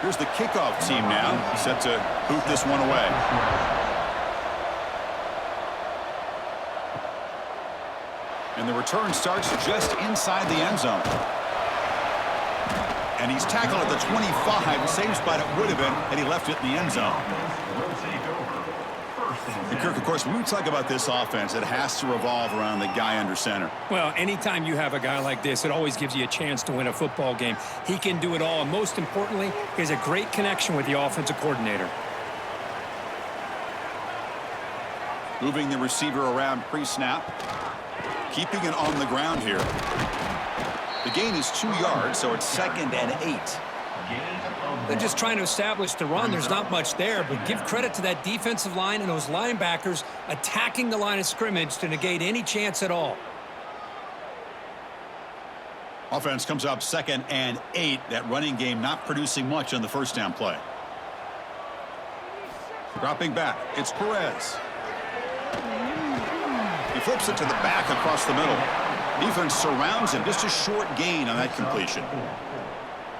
Here's the kickoff team now, set to boot this one away. And the return starts just inside the end zone. And he's tackled at the 25, same spot it would have been had he left it in the end zone. And Kirk, of course, when we talk about this offense, it has to revolve around the guy under center. Well, anytime you have a guy like this, it always gives you a chance to win a football game. He can do it all, and most importantly, he has a great connection with the offensive coordinator. Moving the receiver around pre-snap. Keeping it on the ground here. The gain is 2 yards, so it's 2nd and 8. They're just trying to establish the run. There's not much there, but give credit to that defensive line and those linebackers attacking the line of scrimmage to negate any chance at all. Offense comes up 2nd and 8. That running game not producing much on the first down play. Dropping back, it's Perez. He flips it to the back across the middle. Defense surrounds him. Just a short gain on that completion.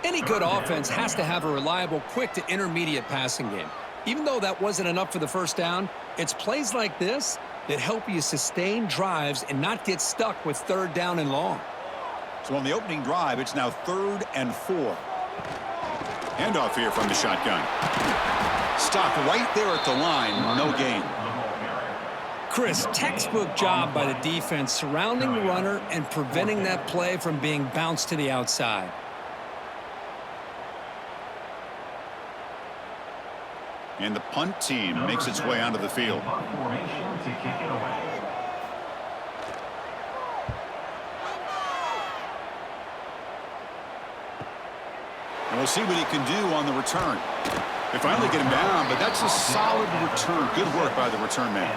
Any good offense has to have a reliable, quick to intermediate passing game. Even though that wasn't enough for the first down, it's plays like this that help you sustain drives and not get stuck with 3rd down and long. So on the opening drive, it's now 3rd and 4. Handoff here from the shotgun. Stop right there at the line. No gain. Chris, textbook job by the defense surrounding the runner and preventing that play from being bounced to the outside. And the punt team makes its way onto the field. And we'll see what he can do on the return. They finally get him down, but that's a solid return. Good work by the return man.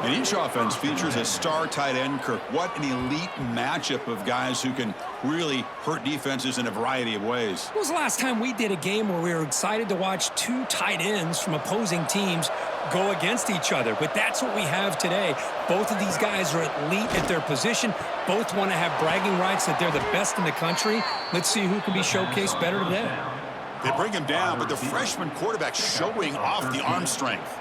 And each offense features a star tight end, Kirk. What an elite matchup of guys who can really hurt defenses in a variety of ways. When was the last time we did a game where we were excited to watch 2 tight ends from opposing teams go against each other? But that's what we have today. Both of these guys are elite at their position. Both want to have bragging rights that they're the best in the country. Let's see who can be showcased better today. They bring him down, but the freshman quarterback showing off the arm strength.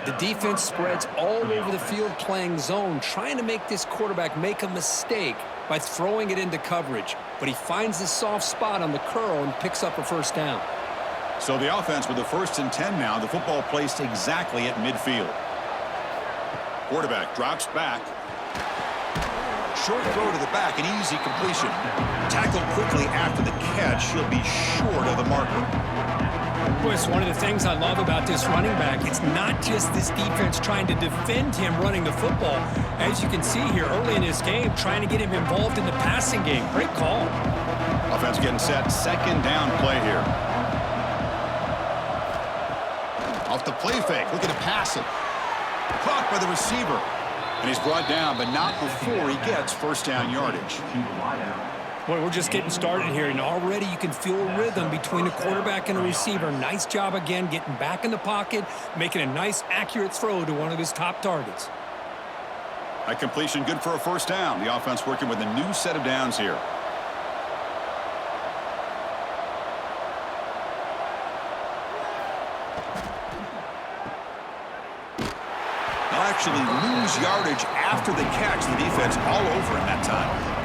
The defense spreads all over the field playing zone, trying to make this quarterback make a mistake by throwing it into coverage. But he finds the soft spot on the curl and picks up a first down. So the offense with the 1st and 10 now, the football placed exactly at midfield. Quarterback drops back. Short throw to the back, an easy completion. Tackled quickly after the catch. He'll be short of the marker. It's one of the things I love about this running back. It's not just this defense trying to defend him running the football. As you can see here early in this game, trying to get him involved in the passing game. Great call. Offense getting set. 2nd down play here. Off the play fake. Looking to pass it. Caught by the receiver. And he's brought down, but not before he gets first down yardage. Boy, we're just getting started here, and already you can feel a rhythm between a quarterback and a receiver. Nice job again getting back in the pocket, making a nice, accurate throw to one of his top targets. That completion good for a first down. The offense working with a new set of downs here. They'll actually lose yardage after the catch. The defense all over in that time.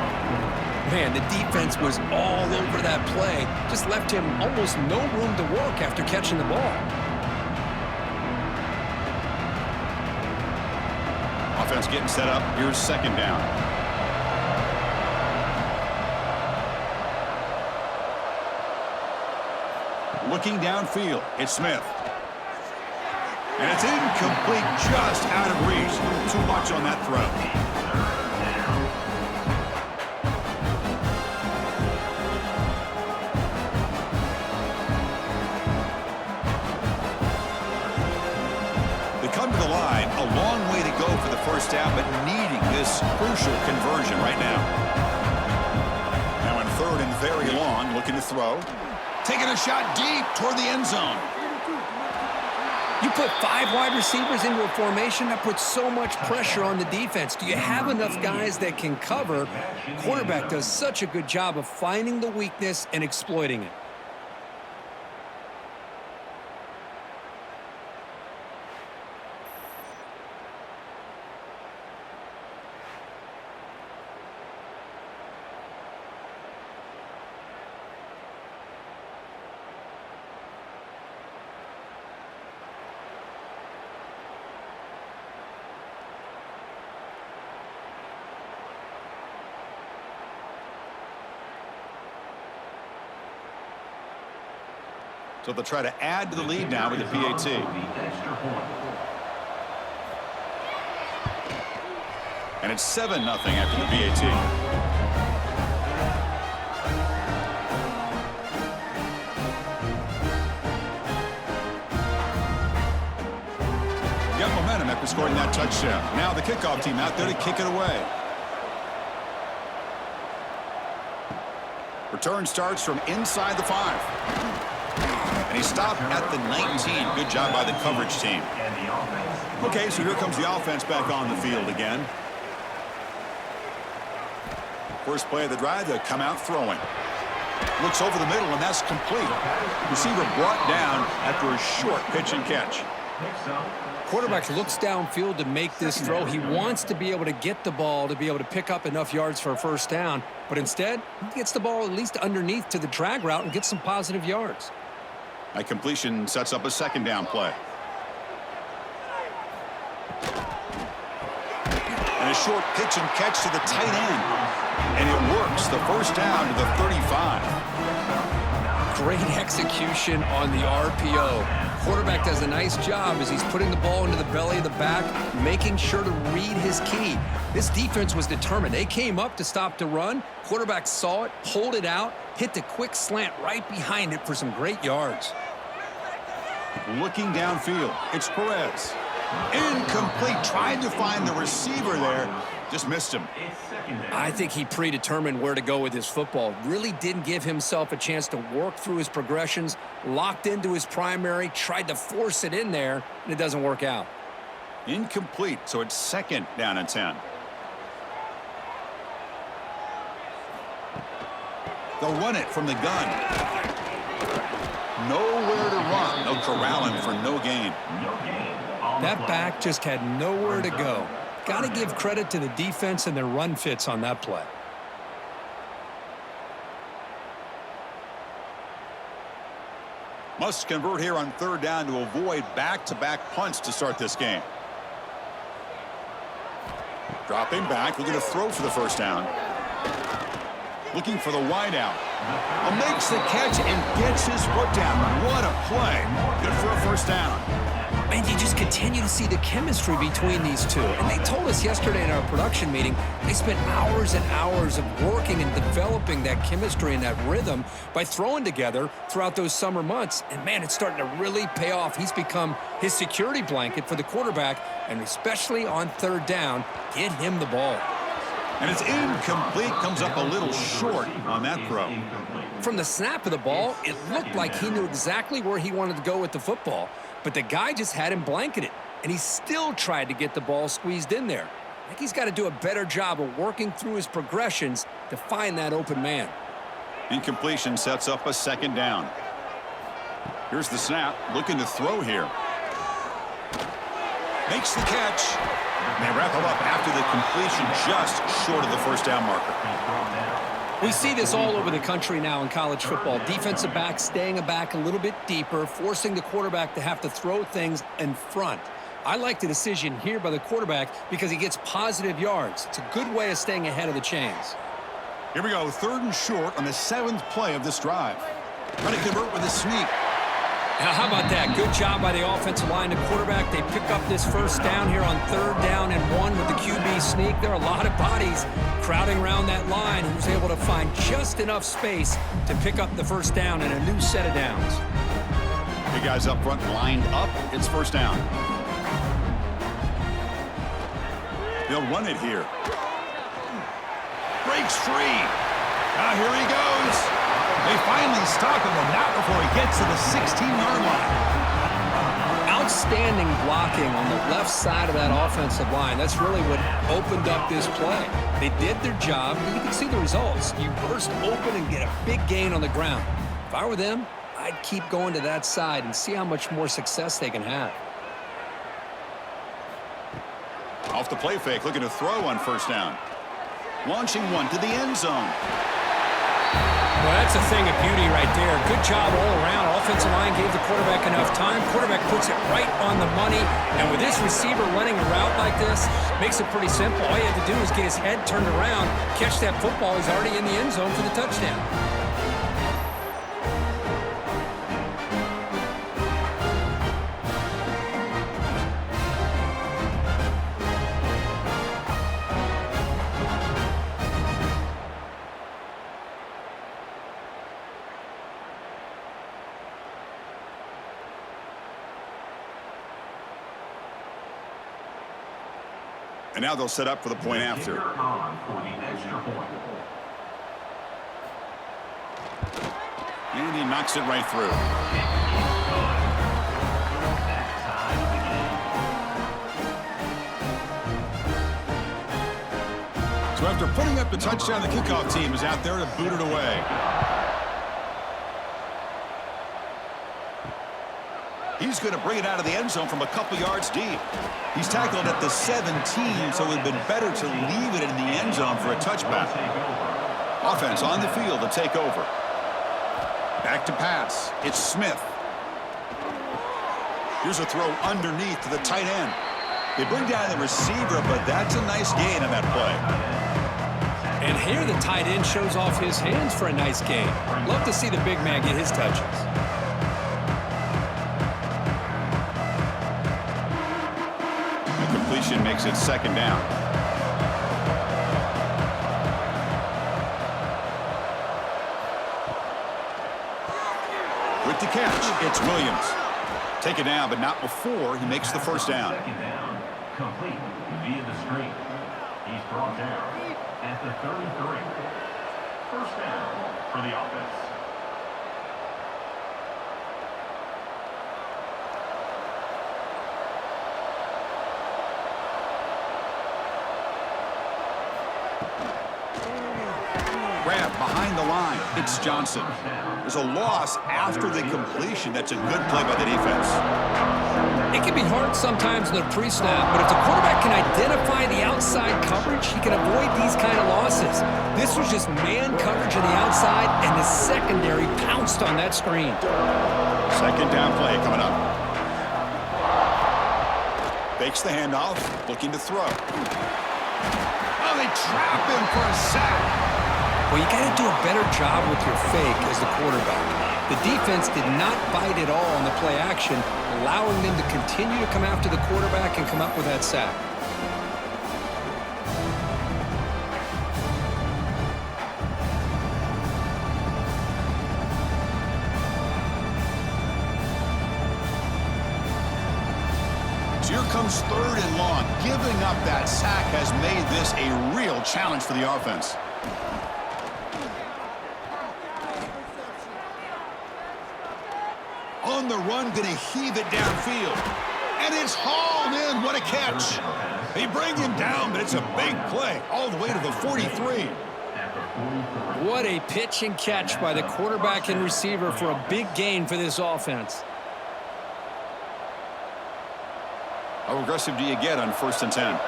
Man, the defense was all over that play. Just left him almost no room to work after catching the ball. Offense getting set up. Here's 2nd down. Looking downfield. It's Smith. And it's incomplete, just out of reach. Too much on that throw. Come to the line, a long way to go for the first down, but needing this crucial conversion right now. Now in 3rd and very long, looking to throw. Taking a shot deep toward the end zone. You put 5 wide receivers into a formation, that puts so much pressure on the defense. Do you have enough guys that can cover? Quarterback does such a good job of finding the weakness and exploiting it. So they'll try to add to the lead now with the PAT. And it's 7-0 after the PAT. Got momentum after scoring that touchdown. Now the kickoff team out there to kick it away. Return starts from inside the 5. And he stopped at the 19. Good job by the coverage team. Okay, so here comes the offense back on the field again. First play of the drive, they'll come out throwing. Looks over the middle, and that's complete. Receiver brought down after a short pitch and catch. Quarterback looks downfield to make this throw. He wants to be able to get the ball to be able to pick up enough yards for a first down. But instead, he gets the ball at least underneath to the drag route and gets some positive yards. That completion sets up a second down play. And a short pitch and catch to the tight end. And it works. The first down to the 35. Great execution on the RPO. Quarterback does a nice job as he's putting the ball into the belly of the back, making sure to read his key. This defense was determined. They came up to stop the run. Quarterback saw it, pulled it out, hit the quick slant right behind it for some great yards. Looking downfield, it's Perez. Incomplete. Tried to find the receiver there. Just missed him. I think he predetermined where to go with his football. Really didn't give himself a chance to work through his progressions. Locked into his primary. Tried to force it in there, and it doesn't work out. Incomplete. So it's second down and 10. They'll run it from the gun. Nowhere to run. No corralling for no gain. That back just had nowhere to go. Got to give credit to the defense and their run fits on that play. Must convert here on third down to avoid back-to-back punts to start this game. Dropping back, looking to throw for the first down. Looking for the wideout. Makes the catch and gets his foot down. What a play. Good for a first down. And you just continue to see the chemistry between these two. And they told us yesterday in our production meeting, they spent hours and hours of working and developing that chemistry and that rhythm by throwing together throughout those summer months. And, man, it's starting to really pay off. He's become his security blanket for the quarterback, and especially on third down, get him the ball. And it's incomplete. Comes up a little short on that throw. From the snap of the ball, it looked like he knew exactly where he wanted to go with the football. But the guy just had him blanketed, and he still tried to get the ball squeezed in there. I think he's got to do a better job of working through his progressions to find that open man. Incompletion sets up a second down. Here's the snap, looking to throw here. Makes the catch. And they wrap him up after the completion just short of the first down marker. We see this all over the country now in college football. Defensive backs staying back a little bit deeper, forcing the quarterback to have to throw things in front. I like the decision here by the quarterback because he gets positive yards. It's a good way of staying ahead of the chains. Here we go, third and short on the 7th play of this drive. Trying to convert with a sneak. Now, how about that? Good job by the offensive line and quarterback. They pick up this first down here on third down and 1 with the QB sneak. There are a lot of bodies crowding around that line. He was able to find just enough space to pick up the first down and a new set of downs. Big guys up front lined up. It's first down. They'll run it here. Breaks free. Now here he goes. They finally stop him, and not before he gets to the 16-yard line. Outstanding blocking on the left side of that offensive line. That's really what opened up this play. They did their job, and you can see the results. You burst open and get a big gain on the ground. If I were them, I'd keep going to that side and see how much more success they can have. Off the play fake, looking to throw on first down. Launching one to the end zone. Well, that's a thing of beauty right there. Good job all around. Offensive line gave the quarterback enough time. Quarterback puts it right on the money. And with this receiver running a route like this, makes it pretty simple. All you have to do is get his head turned around, catch that football. He's already in the end zone for the touchdown. And now they'll set up for the point after. And he knocks it right through. So after putting up the touchdown, the kickoff team is out there to boot it away. He's going to bring it out of the end zone from a couple yards deep. He's tackled at the 17, so it would have been better to leave it in the end zone for a touchback. Offense on the field to take over. Back to pass. It's Smith. Here's a throw underneath to the tight end. They bring down the receiver, but that's a nice gain on that play. And here the tight end shows off his hands for a nice gain. Love to see the big man get his touches. Makes it second down. With the catch, it's Williams. Take it down, but not before he makes the first down. Second down, complete via the screen. He's brought down at the 33. First down for the offense. Grab behind the line. It's Johnson. There's a loss after the completion. That's a good play by the defense. It can be hard sometimes in the pre-snap, but if the quarterback can identify the outside coverage, he can avoid these kind of losses. This was just man coverage on the outside, and the secondary pounced on that screen. Second down play coming up. Fakes the handoff, looking to throw. Oh, they trap him for a sack. Well, you got to do a better job with your fake as the quarterback. The defense did not bite at all on the play action, allowing them to continue to come after the quarterback and come up with that sack. So here comes third and long. Giving up that sack has made this a real challenge for the offense. On the run, going to heave it downfield. And it's hauled in. What a catch. They bring him down, but it's a big play all the way to the 43. What a pitch and catch by the quarterback and receiver for a big gain for this offense. How aggressive do you get on 1st and 10?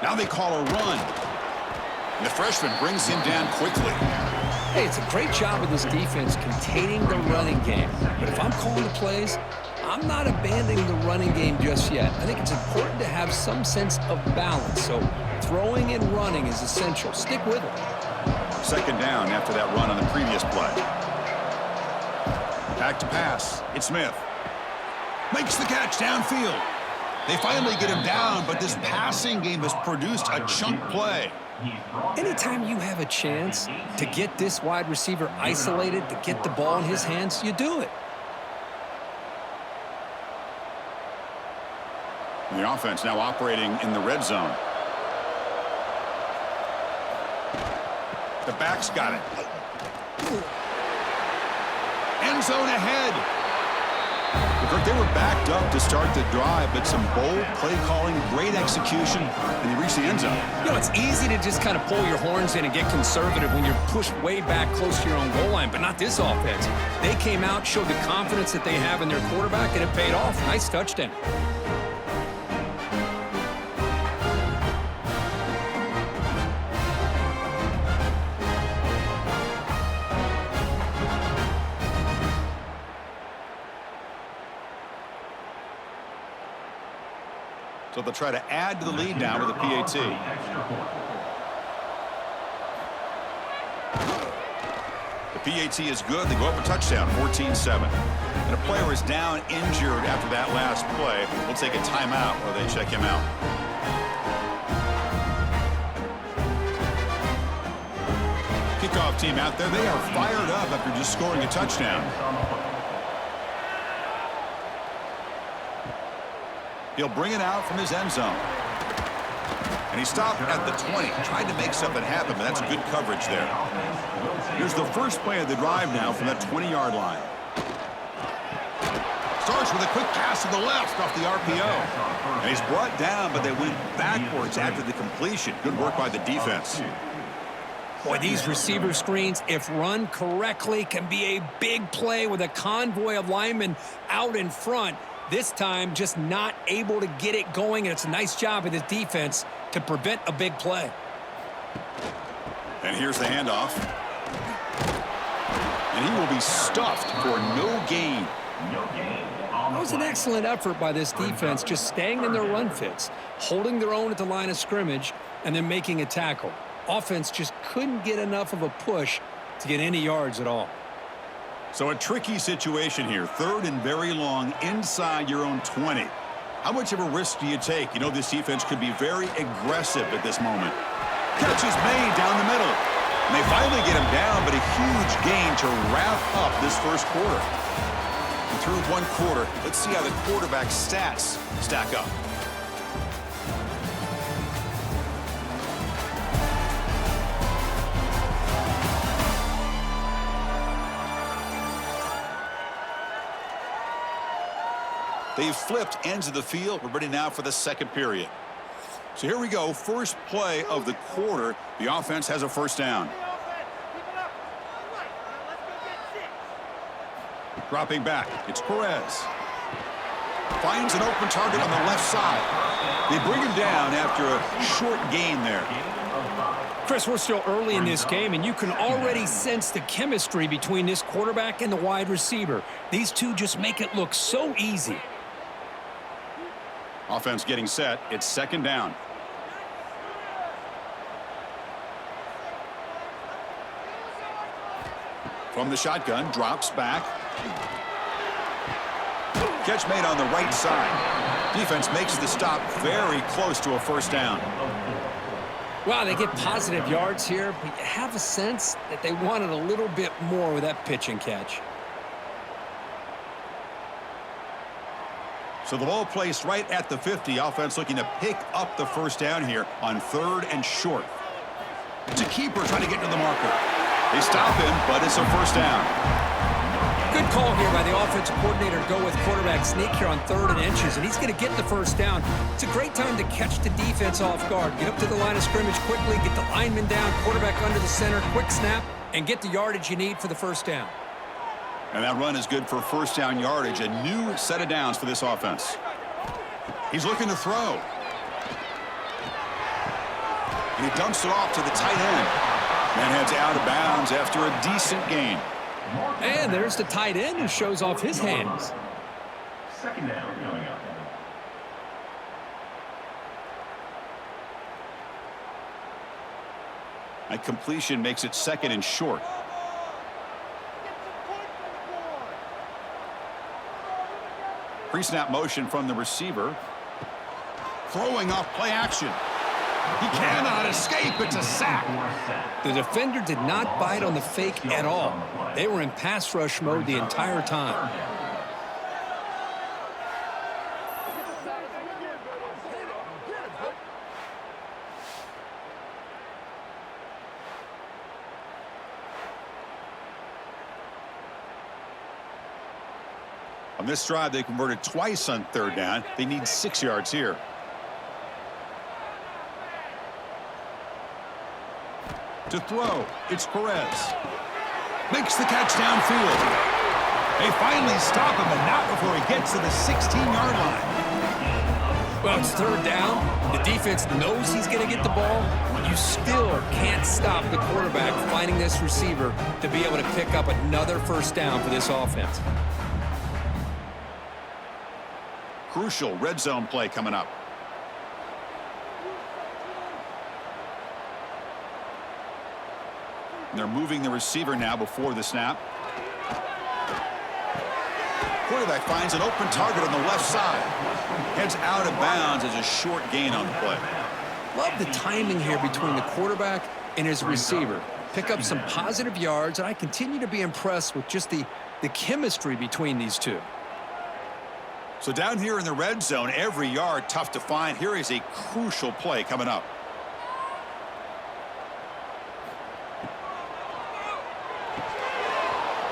Now they call a run. And the freshman brings him down quickly. Hey, it's a great job of this defense containing the running game. But if I'm calling the plays, I'm not abandoning the running game just yet. I think it's important to have some sense of balance. So throwing and running is essential. Stick with it. Second down after that run on the previous play. Back to pass. It's Smith. Makes the catch downfield. They finally get him down, but this passing game has produced a chunk play. Anytime you have a chance to get this wide receiver isolated, to get the ball in his hands, you do it. The offense now operating in the red zone. The back's got it. End zone ahead. They were backed up to start the drive, but some bold play calling, great execution, and they reached the end zone. You know, it's easy to just kind of pull your horns in and get conservative when you're pushed way back close to your own goal line, but not this offense. They came out, showed the confidence that they have in their quarterback, and it paid off. Nice touchdown. So they'll try to add to the lead now with a PAT. The PAT is good. They go up a touchdown, 14-7. And a player is down injured after that last play. We'll take a timeout while they check him out. Kickoff team out there. They are fired up after just scoring a touchdown. He'll bring it out from his end zone. And he stopped at the 20, tried to make something happen, but that's good coverage there. Here's the first play of the drive now from that 20-yard line. Starts with a quick pass to the left off the RPO. And he's brought down, but they went backwards after the completion. Good work by the defense. Boy, these receiver screens, if run correctly, can be a big play with a convoy of linemen out in front. This time, just not able to get it going, and it's a nice job of the defense to prevent a big play. And here's the handoff. And he will be stuffed for no gain. That was an excellent effort by this defense, just staying in their run fits, holding their own at the line of scrimmage, and then making a tackle. Offense just couldn't get enough of a push to get any yards at all. So a tricky situation here. 3rd and very long inside your own 20. How much of a risk do you take? You know this defense could be very aggressive at this moment. Catch is made down the middle. And they finally get him down, but a huge gain to wrap up this first quarter. And through one quarter, let's see how the quarterback's stats stack up. They've flipped ends of the field. We're ready now for the second period. So here we go. First play of the quarter. The offense has a first down. Dropping back. It's Perez. Finds an open target on the left side. They bring him down after a short gain there. Chris, we're still early in this game, and you can already sense the chemistry between this quarterback and the wide receiver. These two just make it look so easy. Offense getting set. It's second down. From the shotgun, drops back. Catch made on the right side. Defense makes the stop very close to a first down. Wow, they get positive yards here, but you have a sense that they wanted a little bit more with that pitch and catch. So the ball placed right at the 50. Offense looking to pick up the first down here on 3rd and short. It's a keeper trying to get to the marker. They stop him, but it's a first down. Good call here by the offensive coordinator to go with quarterback sneak here on 3rd and inches, and he's going to get the first down. It's a great time to catch the defense off guard. Get up to the line of scrimmage quickly, get the lineman down, quarterback under the center, quick snap, and get the yardage you need for the first down. And that run is good for first down yardage. A new set of downs for this offense. He's looking to throw. And he dumps it off to the tight end. And heads out of bounds after a decent gain. And there's the tight end who shows off his hands. Second down coming up. A completion makes it 2nd and short. Pre-snap motion from the receiver. Throwing off play action. He cannot escape. It's a sack. The defender did not bite on the fake at all. They were in pass rush mode the entire time. On this drive, they converted twice on 3rd down. They need 6 yards here. To throw, it's Perez. Makes the catch downfield. They finally stop him, and not before he gets to the 16-yard line. Well, it's 3rd down. The defense knows he's going to get the ball. You still can't stop the quarterback finding this receiver to be able to pick up another first down for this offense. Crucial red zone play coming up. And they're moving the receiver now before the snap. Quarterback finds an open target on the left side. Heads out of bounds as a short gain on the play. Love the timing here between the quarterback and his receiver. Pick up some positive yards, and I continue to be impressed with just the chemistry between these two. So down here in the red zone, every yard tough to find. Here is a crucial play coming up.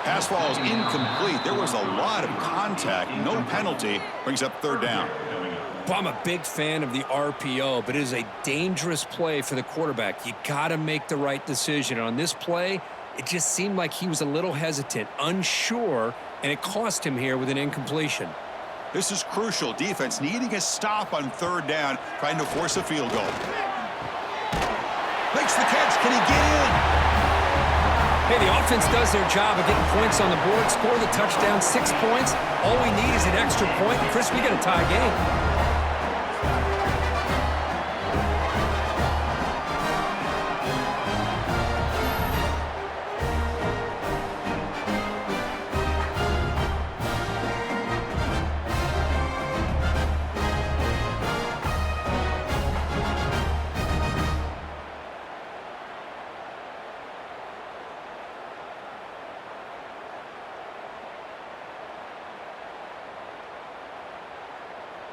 Pass falls incomplete. There was a lot of contact. No penalty. Brings up third down. Well, I'm a big fan of the RPO, but it is a dangerous play for the quarterback. You got to make the right decision. On this play, it just seemed like he was a little hesitant, unsure, and it cost him here with an incompletion. This is crucial. Defense needing a stop on third down, trying to force a field goal. Makes the catch. Can he get in? Hey, the offense does their job of getting points on the board, score the touchdown, 6 points. All we need is an extra point. And Chris, we got a tie game.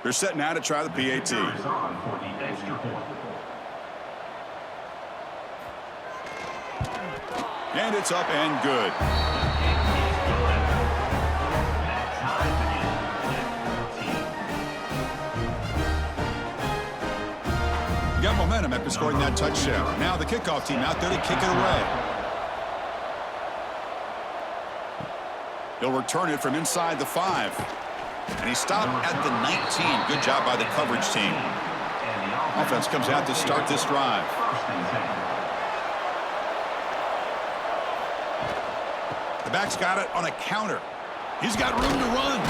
They're set now to try the PAT. And it's up and good. Got momentum after scoring that touchdown. Now the kickoff team out there to kick it away. He'll return it from inside the 5. And he stopped at the 19. Good job by the coverage team. Offense comes out to start this drive. The back's got it on a counter. He's got room to run.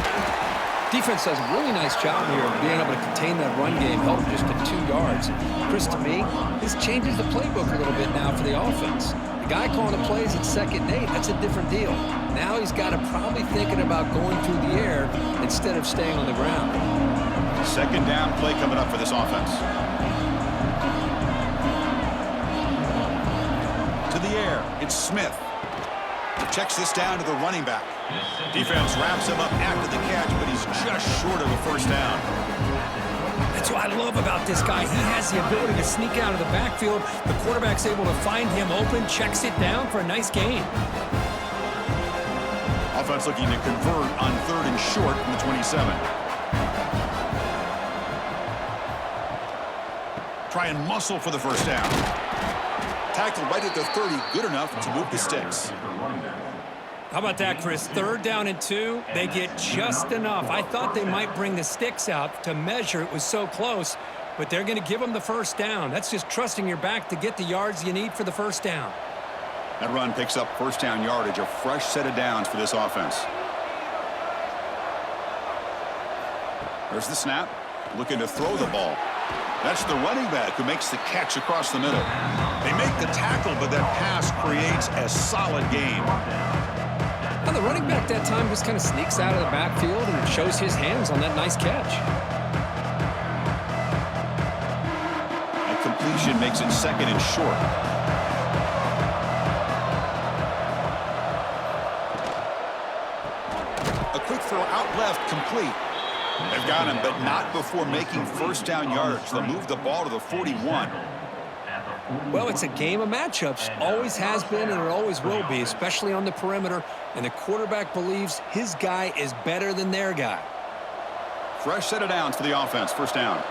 Defense does a really nice job here of being able to contain that run game, held just to 2 yards. Chris, to me, this changes the playbook a little bit now for the offense. The guy calling the plays at 2nd and 8, that's a different deal. Now he's got to probably thinking about going through the air instead of staying on the ground. 2nd down play coming up for this offense. To the air, it's Smith. Checks this down to the running back. Defense wraps him up after the catch, but he's just short of a first down. That's what I love about this guy. He has the ability to sneak out of the backfield. The quarterback's able to find him open, checks it down for a nice gain. Offense looking to convert on 3rd and short from the 27. Try and muscle for the first down. Tackled right at the 30, good enough to move the sticks. How about that, Chris? 3rd down and 2, they get just enough. I thought they might bring the sticks out to measure. It was so close, but they're going to give them the first down. That's just trusting your back to get the yards you need for the first down. That run picks up first down yardage, a fresh set of downs for this offense. There's the snap, looking to throw the ball. That's the running back who makes the catch across the middle. They make the tackle, but that pass creates a solid gain. Well, the running back that time just kind of sneaks out of the backfield and shows his hands on that nice catch. A completion makes it 2nd and short. A quick throw out left, complete. They've got him, but not before making first down yards. They'll move the ball to the 41. Well, it's a game of matchups. Always has been and it always will be, especially on the perimeter. And the quarterback believes his guy is better than their guy. Fresh set of downs for the offense. First down.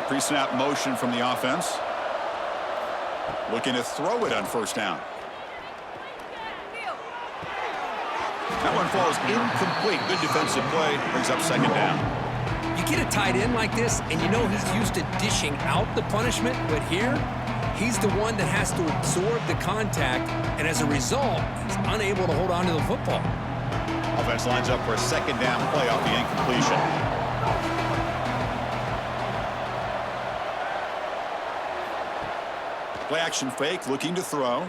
Pre-snap motion from the offense. Looking to throw it on first down. That one falls incomplete. Good defensive play. Brings up 2nd down. You get a tight end like this, and you know he's used to dishing out the punishment, but here, he's the one that has to absorb the contact, and as a result, he's unable to hold on to the football. Offense lines up for a 2nd down play off the incompletion. Play action fake, looking to throw.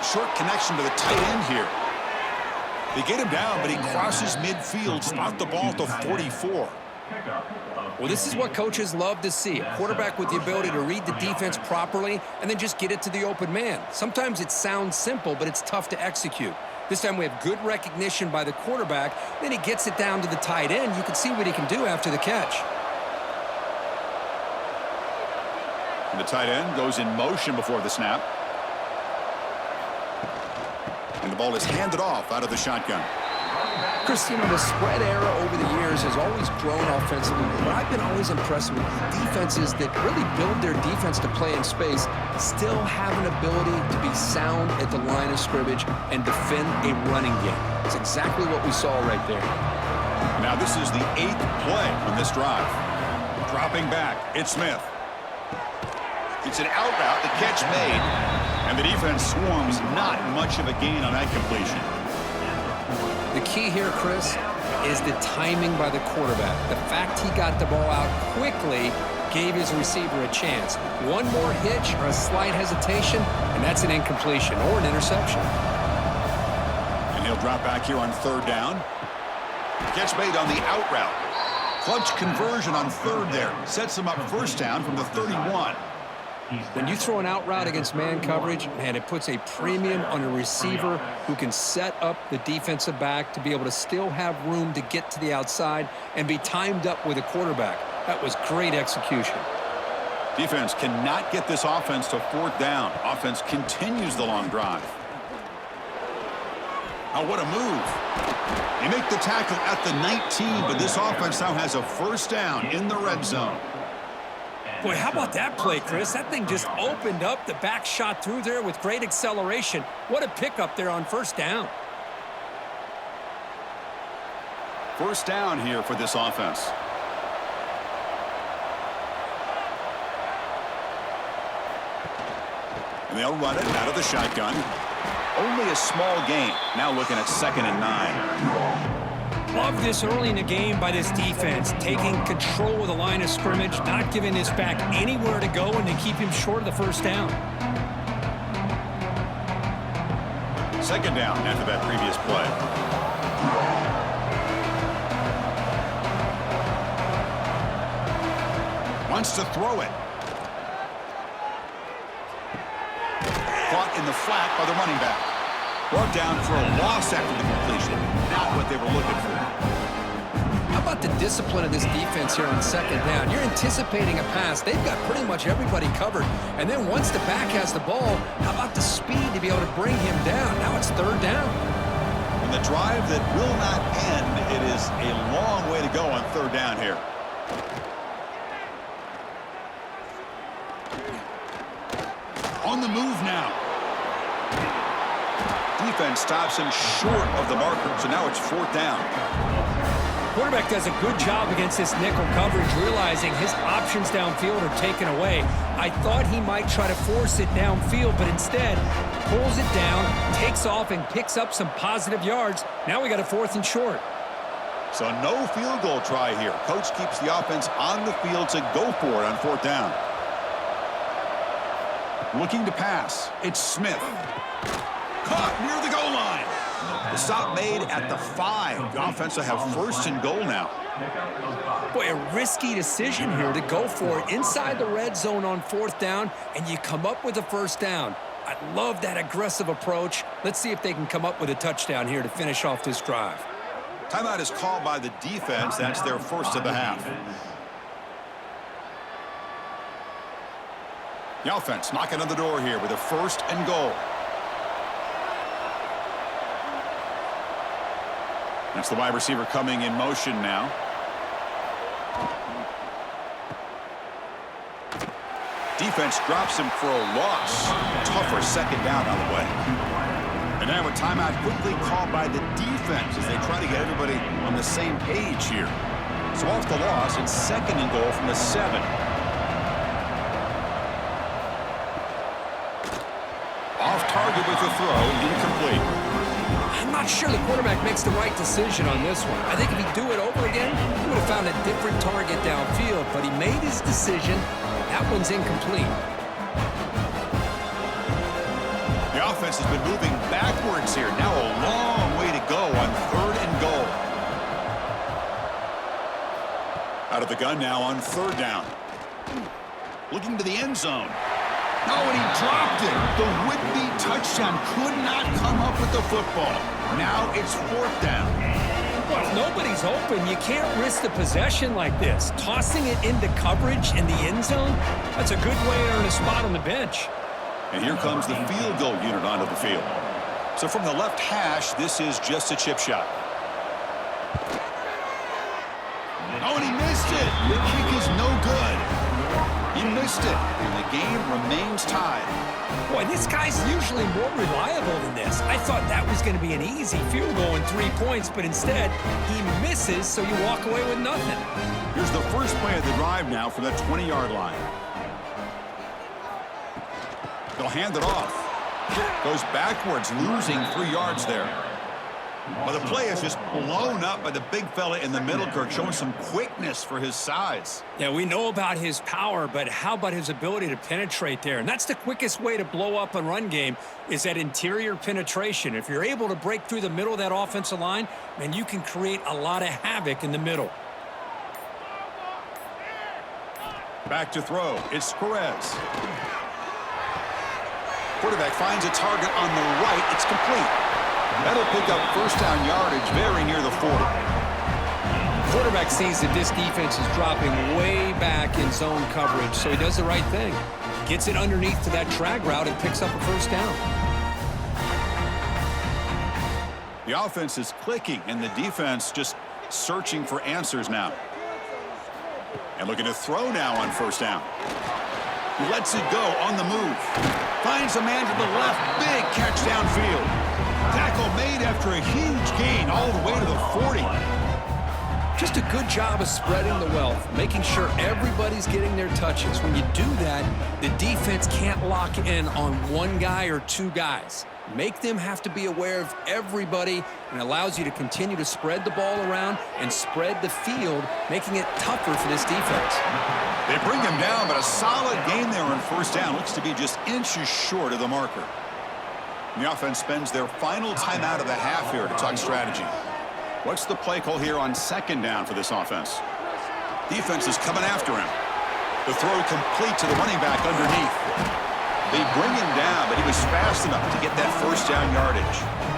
Short connection to the tight end here. They get him down, but he crosses midfield, spot the ball at the 44. Well, this is what coaches love to see. A quarterback with the ability to read the defense properly and then just get it to the open man. Sometimes it sounds simple, but it's tough to execute. This time we have good recognition by the quarterback. Then he gets it down to the tight end. You can see what he can do after the catch. And the tight end goes in motion before the snap. And the ball is handed off out of the shotgun. Chris, you know, the spread era over the years has always grown offensively, but I've been always impressed with defenses that really build their defense to play in space, still have an ability to be sound at the line of scrimmage and defend a running game. It's exactly what we saw right there. Now this is the 8th play on this drive. Dropping back, it's Smith. It's an out route, the catch made, and the defense swarms. Not much of a gain on that completion. The key here, Chris, is the timing by the quarterback. The fact he got the ball out quickly gave his receiver a chance. One more hitch or a slight hesitation, and that's an incompletion or an interception. And he'll drop back here on 3rd down. Catch made on the out route. Clutch conversion on 3rd there. Sets him up 1st down from the 31. When you throw an out route against man coverage, man, it puts a premium on a receiver who can set up the defensive back to be able to still have room to get to the outside and be timed up with a quarterback. That was great execution. Defense cannot get this offense to 4th down. Offense continues the long drive. Oh, what a move. They make the tackle at the 19, but this offense now has a 1st down in the red zone. Boy, how about that play, Chris? That thing just opened up. The back shot through there with great acceleration. What a pickup there on 1st down. 1st down here for this offense. And they'll run it out of the shotgun. Only a small gain. Now looking at 2nd and 9. Love this early in the game by this defense, taking control of the line of scrimmage, not giving this back anywhere to go, and to keep him short of the 1st down. 2nd down after that previous play. Wants to throw it. Caught in the flat by the running back. Brought down for a loss after the completion. Not what they were looking for. How about the discipline of this defense here on 2nd down? You're anticipating a pass. They've got pretty much everybody covered. And then once the back has the ball, how about the speed to be able to bring him down? Now it's 3rd down. And the drive that will not end. It is a long way to go on 3rd down here. On the move now. Defense stops him short of the marker, so now it's 4th down. Quarterback does a good job against this nickel coverage, realizing his options downfield are taken away. I thought he might try to force it downfield, but instead pulls it down, takes off, and picks up some positive yards. Now we got a 4th and short. So no field goal try here. Coach keeps the offense on the field to go for it on 4th down. Looking to pass. It's Smith. Caught near the goal line. The stop made at the 5. The offense will have 1st and goal now. Boy, a risky decision here to go for it inside the red zone on 4th down, and you come up with a 1st down. I love that aggressive approach. Let's see if they can come up with a touchdown here to finish off this drive. Timeout is called by the defense. That's their 1st of the half. The offense knocking on the door here with a 1st and goal. That's the wide receiver coming in motion now. Defense drops him for a loss. Tougher 2nd down on the way. And now a timeout quickly called by the defense as they try to get everybody on the same page here. So off the loss, it's 2nd and goal from the 7. Off target with the throw, incomplete. I'm not sure the quarterback makes the right decision on this one. I think if he'd do it over again, he would have found a different target downfield, but he made his decision. That one's incomplete. The offense has been moving backwards here. Now a long way to go on 3rd and goal. Out of the gun now on 3rd down. Looking to the end zone. Oh, and he dropped it. The would-be touchdown could not come up with the football. Now it's 4th down. Well, if nobody's open, you can't risk the possession like this. Tossing it into coverage in the end zone, that's a good way to earn a spot on the bench. And here comes the field goal unit onto the field. So from the left hash, this is just a chip shot. Oh, and he missed it. The kick is no good. He missed it, and the game remains tied. Boy, this guy's usually more reliable than this. I thought that was going to be an easy field goal and 3 points, but instead, he misses, so you walk away with nothing. Here's the first play of the drive now from the 20-yard line. They'll hand it off. Goes backwards, losing 3 yards there. Well, the play is just blown up by the big fella in the middle, Kirk, showing some quickness for his size. Yeah, we know about his power, but how about his ability to penetrate there? And that's the quickest way to blow up a run game, is that interior penetration. If you're able to break through the middle of that offensive line, man, you can create a lot of havoc in the middle. Back to throw. It's Perez. Quarterback finds a target on the right. It's complete. That'll pick up 1st down yardage very near the 40. Quarterback sees that this defense is dropping way back in zone coverage, so he does the right thing. Gets it underneath to that drag route and picks up a 1st down. The offense is clicking, and the defense just searching for answers now. And looking to throw now on 1st down. He lets it go on the move. Finds a man to the left. Big catch downfield. Tackle made after a huge gain all the way to the 40. Just a good job of spreading the wealth, making sure everybody's getting their touches. When you do that, the defense can't lock in on one guy or 2 guys. Make them have to be aware of everybody, and allows you to continue to spread the ball around and spread the field, making it tougher for this defense. They bring him down, but a solid gain there on 1st down. Looks to be just inches short of the marker. The offense spends their final timeout of the half here to talk strategy. What's the play call here on 2nd down for this offense? Defense is coming after him. The throw complete to the running back underneath. They bring him down, but he was fast enough to get that 1st down yardage.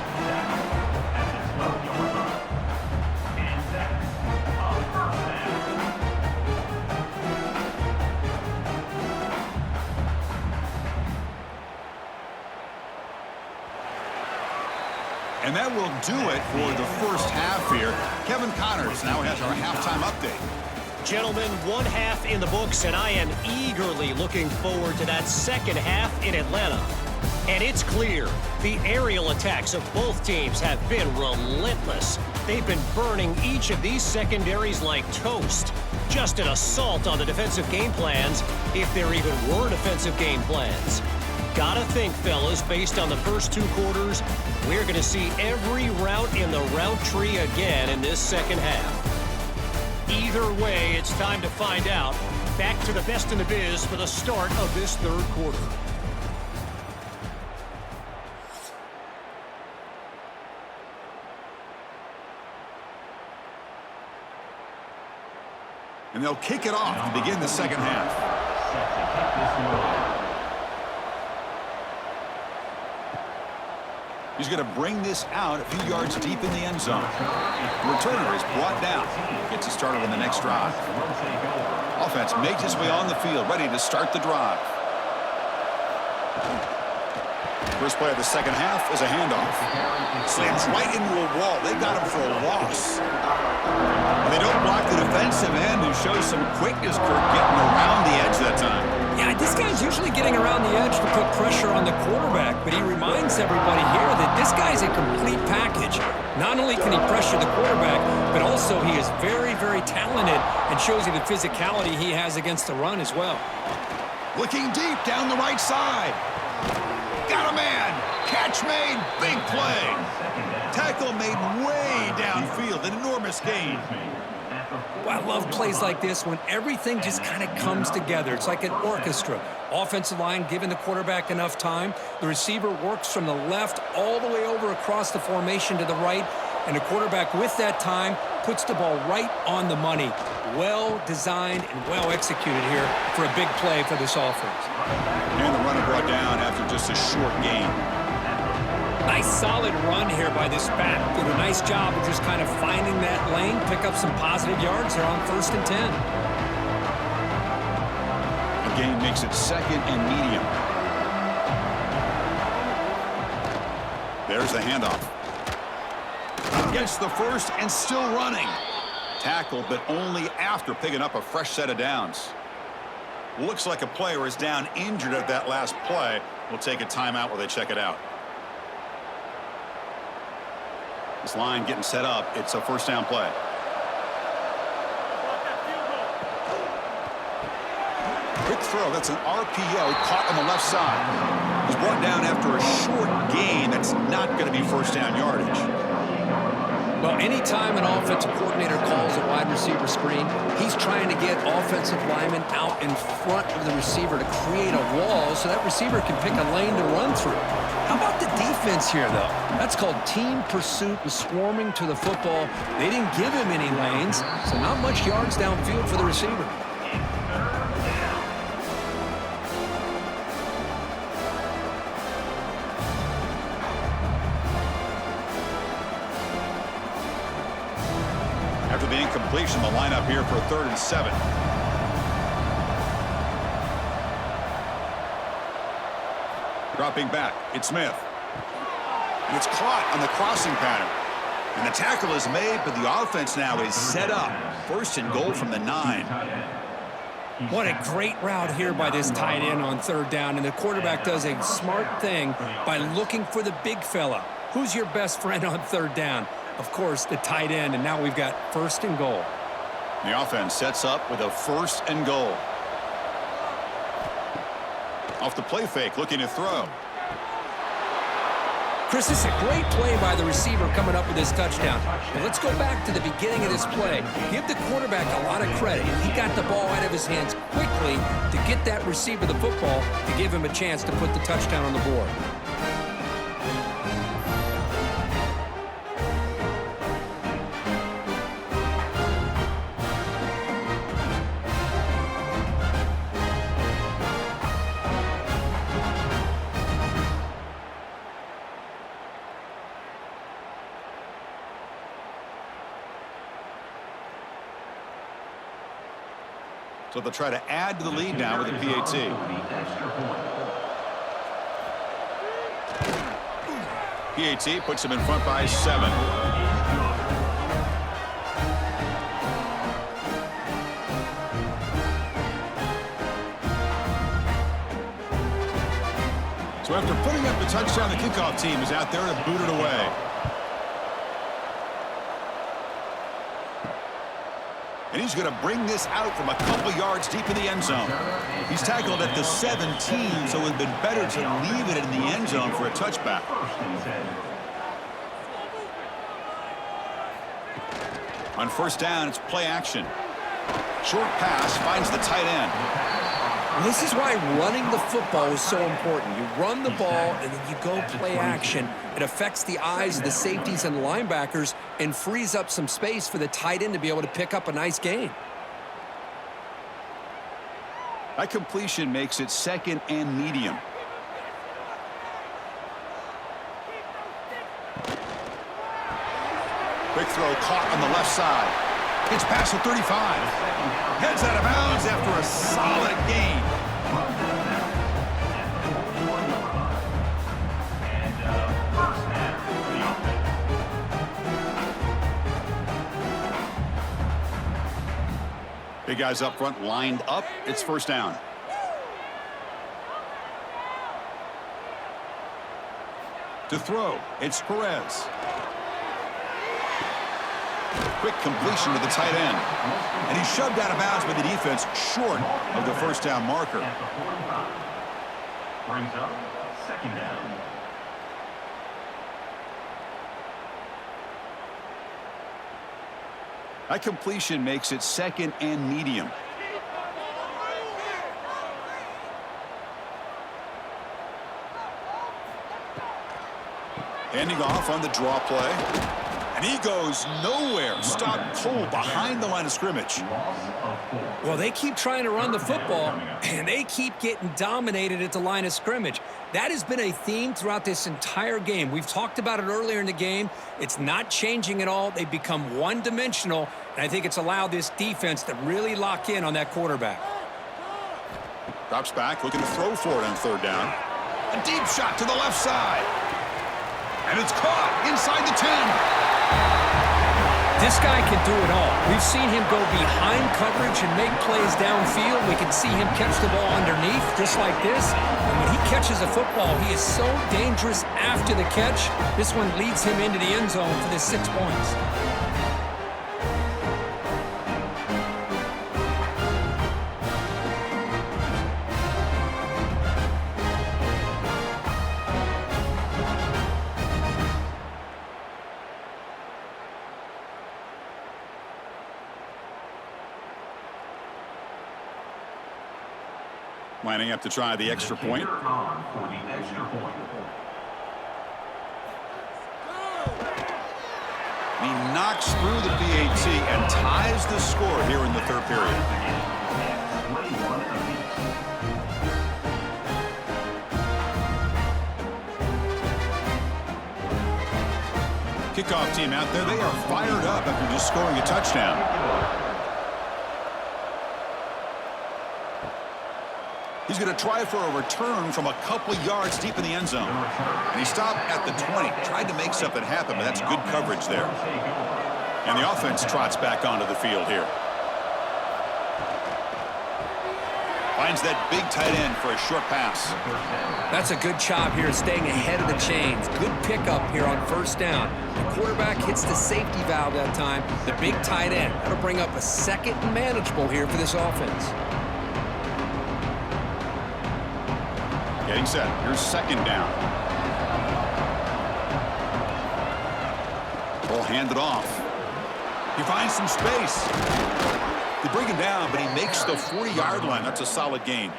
And that will do it for the 1st half here. Kevin Connors now has our halftime update. Gentlemen, 1 half in the books, and I am eagerly looking forward to that 2nd half in Atlanta. And it's clear, the aerial attacks of both teams have been relentless. They've been burning each of these secondaries like toast. Just an assault on the defensive game plans, if there even were defensive game plans. Gotta think, fellas, based on the first 2 quarters, we're going to see every route in the route tree again in this 2nd half. Either way, it's time to find out. Back to the best in the biz for the start of this 3rd quarter. And they'll kick it off to begin the 2nd half. He's going to bring this out a few yards deep in the end zone. The returner is brought down. Gets it started on the next drive. Offense makes his way on the field, ready to start the drive. First play of the 2nd half is a handoff. Slams right into a wall. They got him for a loss. And they don't block the defensive end and show some quickness, Kirk, getting around the edge that time. Yeah, this guy's usually getting around the edge to put pressure on the quarterback, but he reminds everybody here that this guy's a complete package. Not only can he pressure the quarterback, but also he is very, very talented and shows you the physicality he has against the run as well. Looking deep down the right side. Got a man. Catch made. Big play. Tackle made way downfield. An enormous gain. Well, I love plays like this when everything just kind of comes together. It's like an orchestra. Offensive line giving the quarterback enough time. The receiver works from the left all the way over across the formation to the right. And the quarterback with that time puts the ball right on the money. Well designed and well executed here for a big play for this offense. And the runner brought down after just a short gain. Nice solid run here by this back. Did a nice job of just kind of finding that lane, pick up some positive yards there on 1st and 10. The gain makes it 2nd and medium. There's the handoff. Gets the first and still running. Tackled, but only after picking up a fresh set of downs. Looks like a player is down injured at that last play. We'll take a timeout while they check it out. This line getting set up. It's a 1st down play. Quick throw. That's an RPO caught on the left side. He's brought down after a short gain. That's not going to be 1st down yardage. Well, anytime an offensive coordinator calls a wide receiver screen, he's trying to get offensive linemen out in front of the receiver to create a wall so that receiver can pick a lane to run through. How about the defense here, though? That's called team pursuit and swarming to the football. They didn't give him any lanes, so not much yards downfield for the receiver. After the incompletion, the lineup here for 3rd and 7. Dropping back, it's Smith. And it's caught on the crossing pattern. And the tackle is made, but the offense now is set up. 1st and goal from the 9. What a great route here by this tight end on 3rd down. And the quarterback does a smart thing by looking for the big fella. Who's your best friend on 3rd down? Of course, the tight end, and now we've got 1st and goal. The offense sets up with a 1st and goal. Off the play fake, looking to throw. Chris, this is a great play by the receiver coming up with his touchdown. Now let's go back to the beginning of this play. Give the quarterback a lot of credit. He got the ball out of his hands quickly to get that receiver the football to give him a chance to put the touchdown on the board. So they'll try to add to the lead now with a PAT. PAT puts him in front by 7. So after putting up the touchdown, the kickoff team is out there to boot it away. And he's going to bring this out from a couple yards deep in the end zone. He's tackled at the 17, so it would have been better to leave it in the end zone for a touchback. On 1st down, it's play action. Short pass finds the tight end. This is why running the football is so important. You run the ball, and then you go play action. It affects the eyes of the safeties and linebackers and frees up some space for the tight end to be able to pick up a nice gain. That completion makes it 2nd and medium. Quick throw caught on the left side. Gets past the 35. Heads out of bounds after a solid gain. Big guys up front lined up. It's 1st down. To throw, it's Perez. Quick completion to the tight end. And he's shoved out of bounds by the defense short of the 1st down marker. Brings up 2nd down. That completion makes it 2nd and medium. Handing off on the draw play. And And he goes nowhere. Stopped cold behind the line of scrimmage. Well, they keep trying to run the football, and they keep getting dominated at the line of scrimmage. That has been a theme throughout this entire game. We've talked about it earlier in the game. It's not changing at all. They've become one-dimensional, and I think it's allowed this defense to really lock in on that quarterback. Drops back, looking to throw for it on third down. A deep shot to the left side. And it's caught inside the 10. This guy can do it all. We've seen him go behind coverage and make plays downfield. We can see him catch the ball underneath just like this. And when he catches a football, he is so dangerous after the catch. This one leads him into the end zone for the 6 points. Lining up to try the extra point. He knocks through the PAT and ties the score here in the third period. Kickoff team out there, they are fired up after just scoring a touchdown. He's going to try for a return from a couple yards deep in the end zone. And he stopped at the 20. Tried to make something happen, but that's good coverage there. And the offense trots back onto the field here. Finds that big tight end for a short pass. That's a good job here staying ahead of the chains. Good pickup here on first down. The quarterback hits the safety valve that time. The big tight end. That'll bring up a second and manageable here for this offense. Getting set. Here's second down. Ball handed off. He finds some space. They bring him down, but he makes the 40-yard line. That's a solid gain.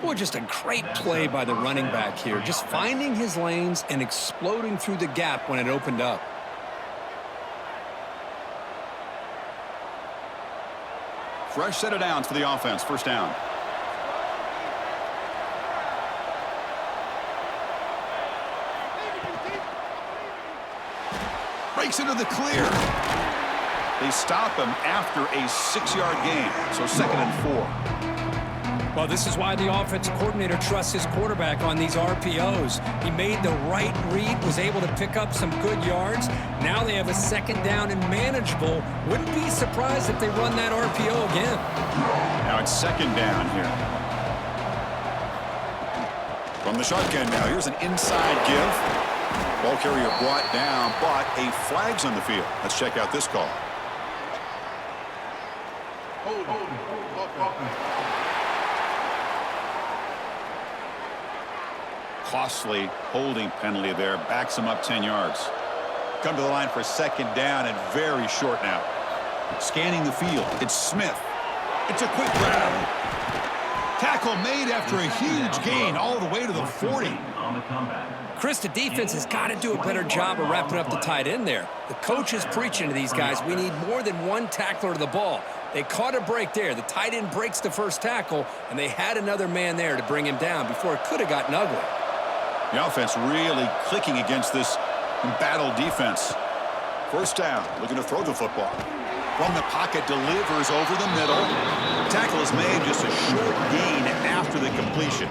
Boy, just a great play by the running back here. Just finding his lanes and exploding through the gap when it opened up. Fresh set of downs for the offense. First down. Breaks into the clear. They stop him after a 6-yard gain. So 2nd and 4. Well, this is why the offensive coordinator trusts his quarterback on these RPOs. He made the right read, was able to pick up some good yards. Now they have a second down and manageable. Wouldn't be surprised if they run that RPO again. Now it's second down here. From the shotgun now, here's an inside give. Ball carrier brought down, but a flag's on the field. Let's check out this call. Costly holding penalty there. Backs him up 10 yards. Come to the line for second down and very short now. Scanning the field. It's Smith. It's a quick grab. Tackle made after a huge gain all the way to the 40. Chris, the defense has got to do a better job of wrapping up the tight end there. The coach is preaching to these guys, we need more than one tackler to the ball. They caught a break there. The tight end breaks the first tackle, and they had another man there to bring him down before it could have gotten ugly. The offense really clicking against this embattled defense. First down, looking to throw the football. From the pocket, delivers over the middle. Tackle is made, just a short gain after the completion.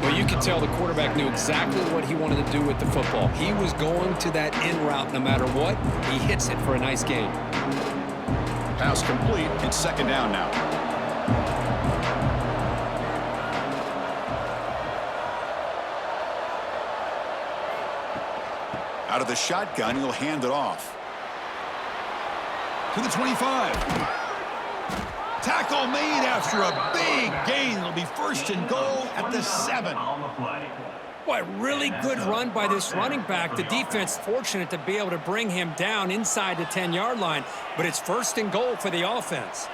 Well, you could tell the quarterback knew exactly what he wanted to do with the football. He was going to that in route no matter what. He hits it for a nice gain. Pass complete. It's second down now. Out of the shotgun, he'll hand it off. To the 25. Tackle made after a big gain. It'll be first and goal at the 7. Boy, really good run by this running back. The defense fortunate to be able to bring him down inside the 10-yard line, but it's first and goal for the offense.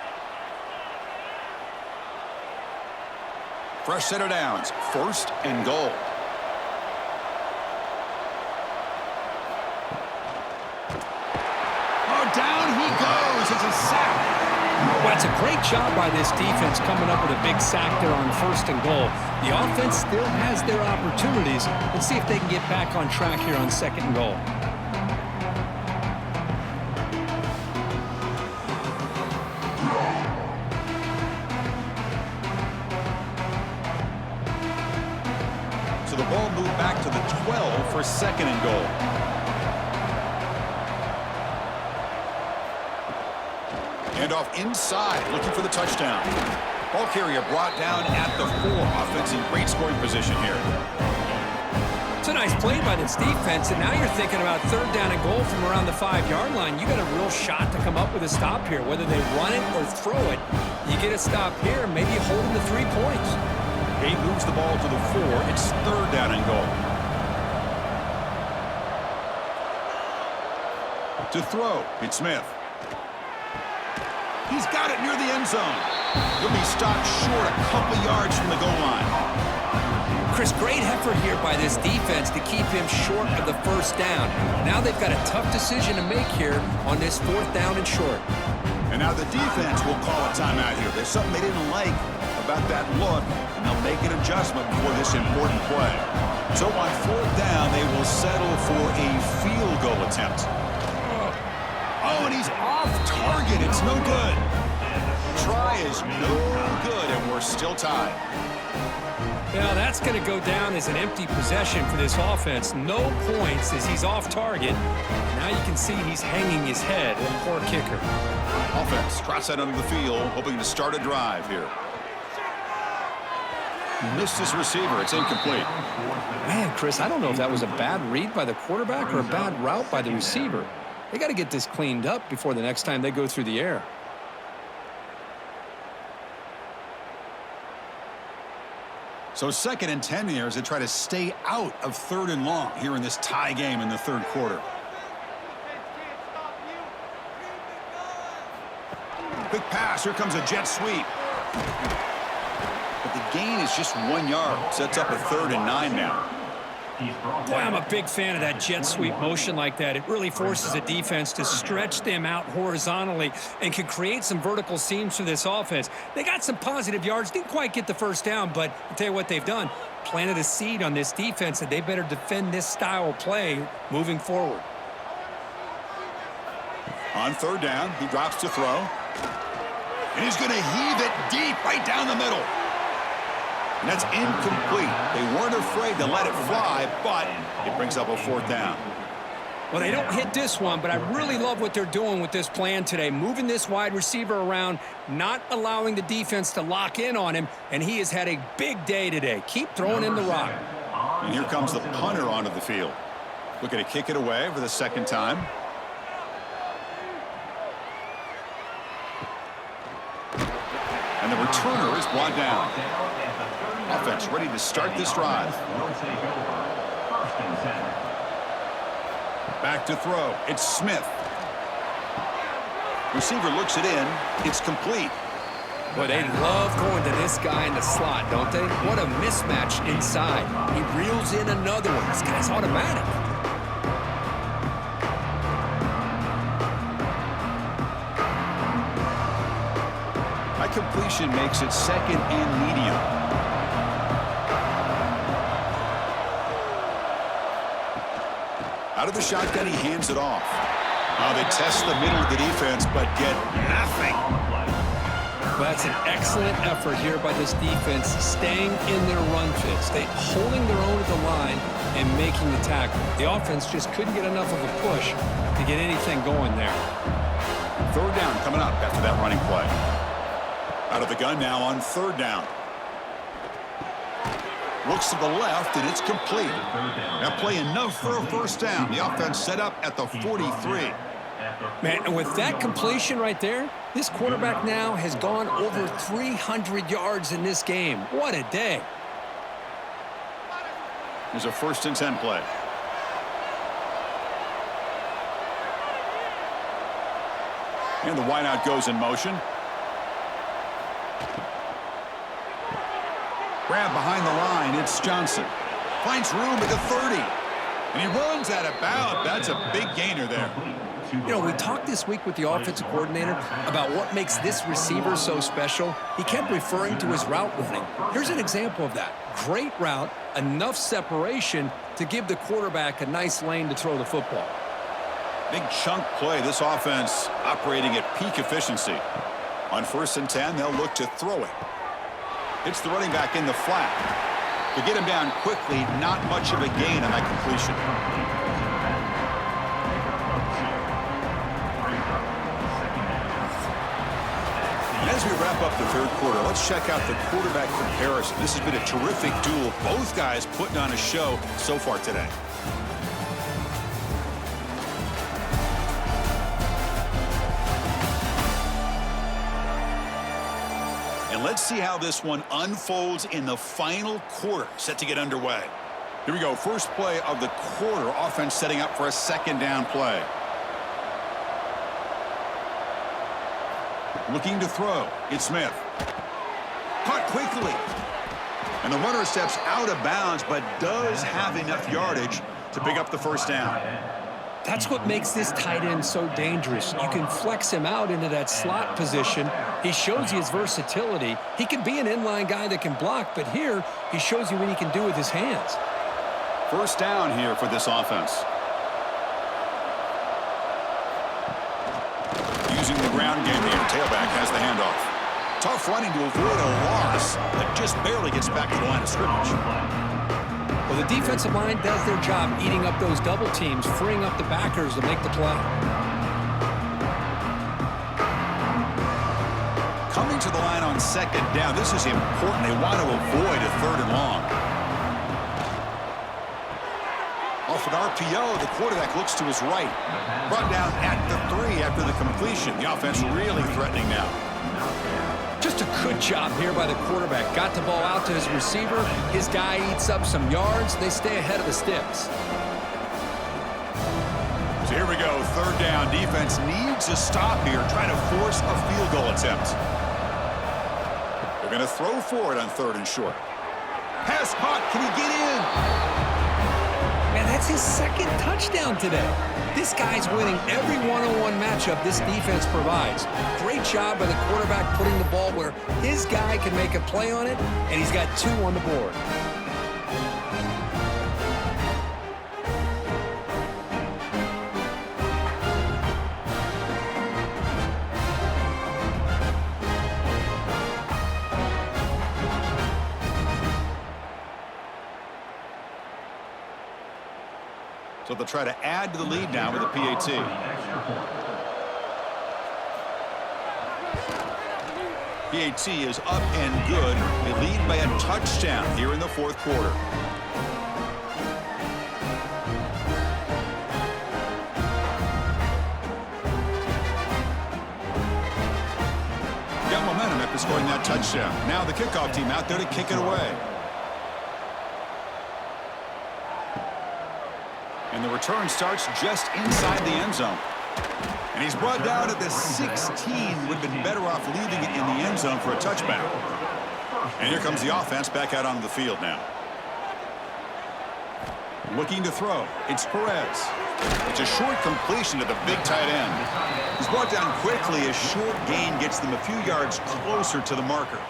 Fresh set of downs. First and goal. It's a great job by this defense coming up with a big sack there on 1st and goal. The offense still has their opportunities. Let's see if they can get back on track here on 2nd and goal. So the ball moved back to the 12 for 2nd and goal. And off inside, looking for the touchdown. Ball carrier brought down at the 4. Offense in great scoring position here. It's a nice play by this defense, and now you're thinking about 3rd down and goal from around the 5-yard line. You got a real shot to come up with a stop here. Whether they run it or throw it, you get a stop here, maybe you hold them to 3 points. He moves the ball to the 4. It's 3rd down and goal. To throw, it's Smith. He's got it near the end zone. He'll be stopped short a couple yards from the goal line. Chris, great effort here by this defense to keep him short of the 1st down. Now they've got a tough decision to make here on this 4th down and short. And now the defense will call a timeout here. There's something they didn't like about that look, and they'll make an adjustment for this important play. So on 4th down, they will settle for a field goal attempt. Oh, and he's off target. It's no good. Try is no good, and we're still tied. Now that's going to go down as an empty possession for this offense. No points as he's off target. Now you can see he's hanging his head. A poor kicker. Offense, cross that under the field, hoping to start a drive here. Missed his receiver. It's incomplete. Man, Chris, I don't know if that was a bad read by the quarterback or a bad route by the receiver. They got to get this cleaned up before the next time they go through the air. So 2nd and 10 here as they try to stay out of 3rd and long here in this tie game in the 3rd quarter. Quick pass. Here comes a jet sweep. But the gain is just 1 yard. Sets up a 3rd and 9 now. Boy, I'm a big fan of that jet sweep motion like that. It really forces a defense to stretch them out horizontally and can create some vertical seams for this offense. They got some positive yards, didn't quite get the 1st down, but I'll tell you what they've done. Planted a seed on this defense that they better defend this style of play moving forward. On 3rd down, he drops to throw. And he's going to heave it deep right down the middle. And that's incomplete. They weren't afraid to let it fly, but it brings up a 4th down. Well, they don't hit this one, but I really love what they're doing with this plan today. Moving this wide receiver around, not allowing the defense to lock in on him, and he has had a big day today. Keep throwing in the rock. And here comes the punter onto the field. Looking to kick it away for the 2nd time. And the returner is brought down. Offense ready to start this drive. Back to throw. It's Smith. Receiver looks it in. It's complete. Well, they love going to this guy in the slot, don't they? What a mismatch inside. He reels in another one. This guy's automatic. That completion makes it 2nd and medium. Out of the shotgun, he hands it off. Now they test the middle of the defense, but get nothing. Well, that's an excellent effort here by this defense, staying in their run fits. They holding their own at the line and making the tackle. The offense just couldn't get enough of a push to get anything going there. 3rd down coming up after that running play. Out of the gun now on 3rd down. Looks to the left, and it's complete. That play enough for a 1st down. The offense set up at the 43. Man, and with that completion right there, this quarterback now has gone over 300 yards in this game. What a day. There's a 1st and 10 play. And the wideout goes in motion. Grab behind the line. It's Johnson. Finds room at the 30. And he runs out of bounds. That's a big gainer there. You know, we talked this week with the offensive coordinator about what makes this receiver so special. He kept referring to his route running. Here's an example of that. Great route, enough separation to give the quarterback a nice lane to throw the football. Big chunk play. This offense operating at peak efficiency. On 1st and 10, they'll look to throw it. It's the running back in the flat. To get him down quickly, not much of a gain on that completion. And as we wrap up the third quarter, let's check out the quarterback comparison. This has been a terrific duel. Both guys putting on a show so far today. And let's see how this one unfolds in the final quarter, set to get underway. Here we go. First play of the quarter. Offense setting up for a 2nd down play. Looking to throw. It's Smith. Caught quickly. And the runner steps out of bounds, but does have enough yardage to pick up the 1st down. That's what makes this tight end so dangerous. You can flex him out into that slot position. He shows you his versatility. He can be an inline guy that can block, but here he shows you what he can do with his hands. 1st down here for this offense. Using the ground game here, tailback has the handoff. Tough running to avoid a loss, but just barely gets back to the line of scrimmage. Well, the defensive line does their job eating up those double teams, freeing up the backers to make the play. Coming to the line on 2nd down. This is important. They want to avoid a 3rd and long. Off an RPO, the quarterback looks to his right. Brought down at the 3 after the completion. The offense really threatening now. Just a good job here by the quarterback. Got the ball out to his receiver. His guy eats up some yards. They stay ahead of the sticks. So here we go. 3rd down. Defense needs a stop here. Trying to force a field goal attempt. They're going to throw for it on 3rd and short. Pass caught. Can he get in? Man, that's his 2nd touchdown today. This guy's winning every one-on-one matchup this defense provides. Great job by the quarterback putting the ball where his guy can make a play on it, and he's got 2 on the board. So they'll try to add to the lead now with a PAT. PAT is up and good. They lead by a touchdown here in the 4th quarter. Got momentum after scoring that touchdown. Now the kickoff team out there to kick it away. And the return starts just inside the end zone. And he's brought down at the 16. Would have been better off leaving it in the end zone for a touchback. And here comes the offense back out onto the field now. Looking to throw. It's Perez. It's a short completion to the big tight end. He's brought down quickly. A short gain gets them a few yards closer to the marker.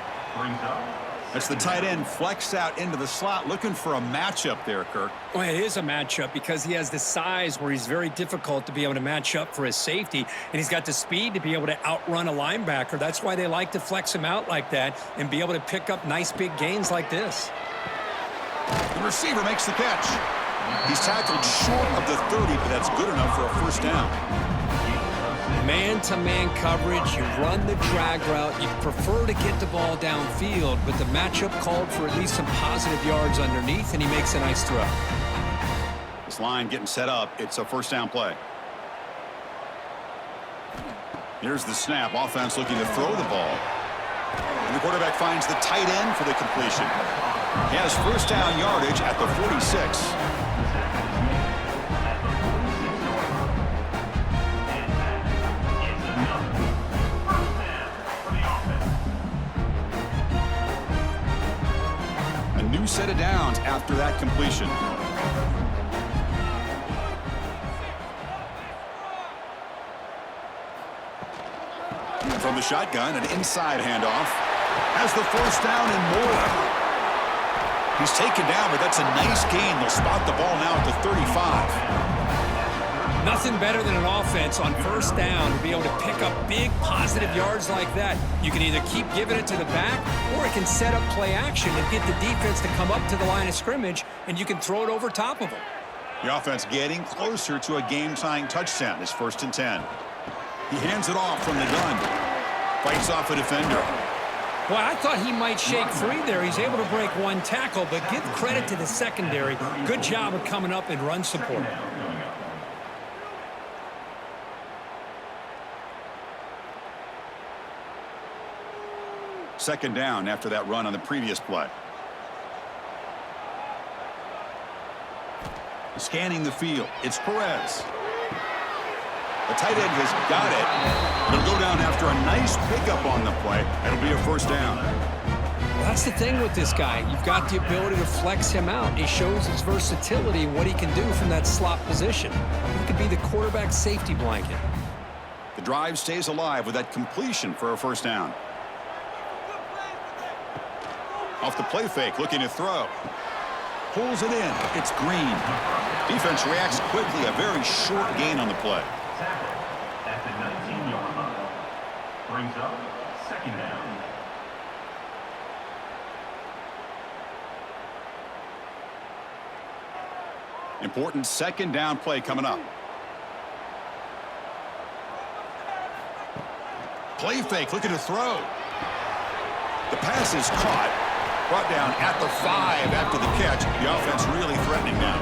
That's the tight end flexed out into the slot, looking for a matchup there, Kirk. Well, it is a matchup because he has the size where he's very difficult to be able to match up for his safety, and he's got the speed to be able to outrun a linebacker. That's why they like to flex him out like that and be able to pick up nice big gains like this. The receiver makes the catch. He's tackled short of the 30, but that's good enough for a 1st down. Man-to-man coverage, you run the drag route, you prefer to get the ball downfield, but the matchup called for at least some positive yards underneath, and he makes a nice throw. This line getting set up. It's a 1st down play. Here's the snap. Offense looking to throw the ball. And the quarterback finds the tight end for the completion. He has 1st down yardage at the 46. Set of downs after that completion. the shotgun, an inside handoff. Has the first down and more. He's taken down, but that's a nice gain. They'll spot the ball now at the 35. Nothing better than an offense on first down to be able to pick up big positive yards like that. You can either keep giving it to the back, or it can set up play action and get the defense to come up to the line of scrimmage, and you can throw it over top of them. The offense getting closer to a game-tying touchdown. It's 1st and 10. He hands it off from the gun. Fights off a defender. Well, I thought he might shake free there. He's able to break one tackle, but give credit to the secondary. Good job of coming up and run support. Second down after that run on the previous play. Scanning the field. It's Perez. The tight end has got it. It'll go down after a nice pickup on the play. It'll be a first down. Well, that's the thing with this guy. You've got the ability to flex him out. He shows his versatility and what he can do from that slot position. He could be the quarterback safety blanket. The drive stays alive with that completion for a first down. Off the play fake, looking to throw. Pulls it in. It's Green. Defense reacts quickly. A very short gain on the play. Tackle at the 19-yard line. Brings up second down. Important second down play coming up. Play fake, looking to throw. The pass is caught. Brought down at the 5 after the catch. The offense really threatening now.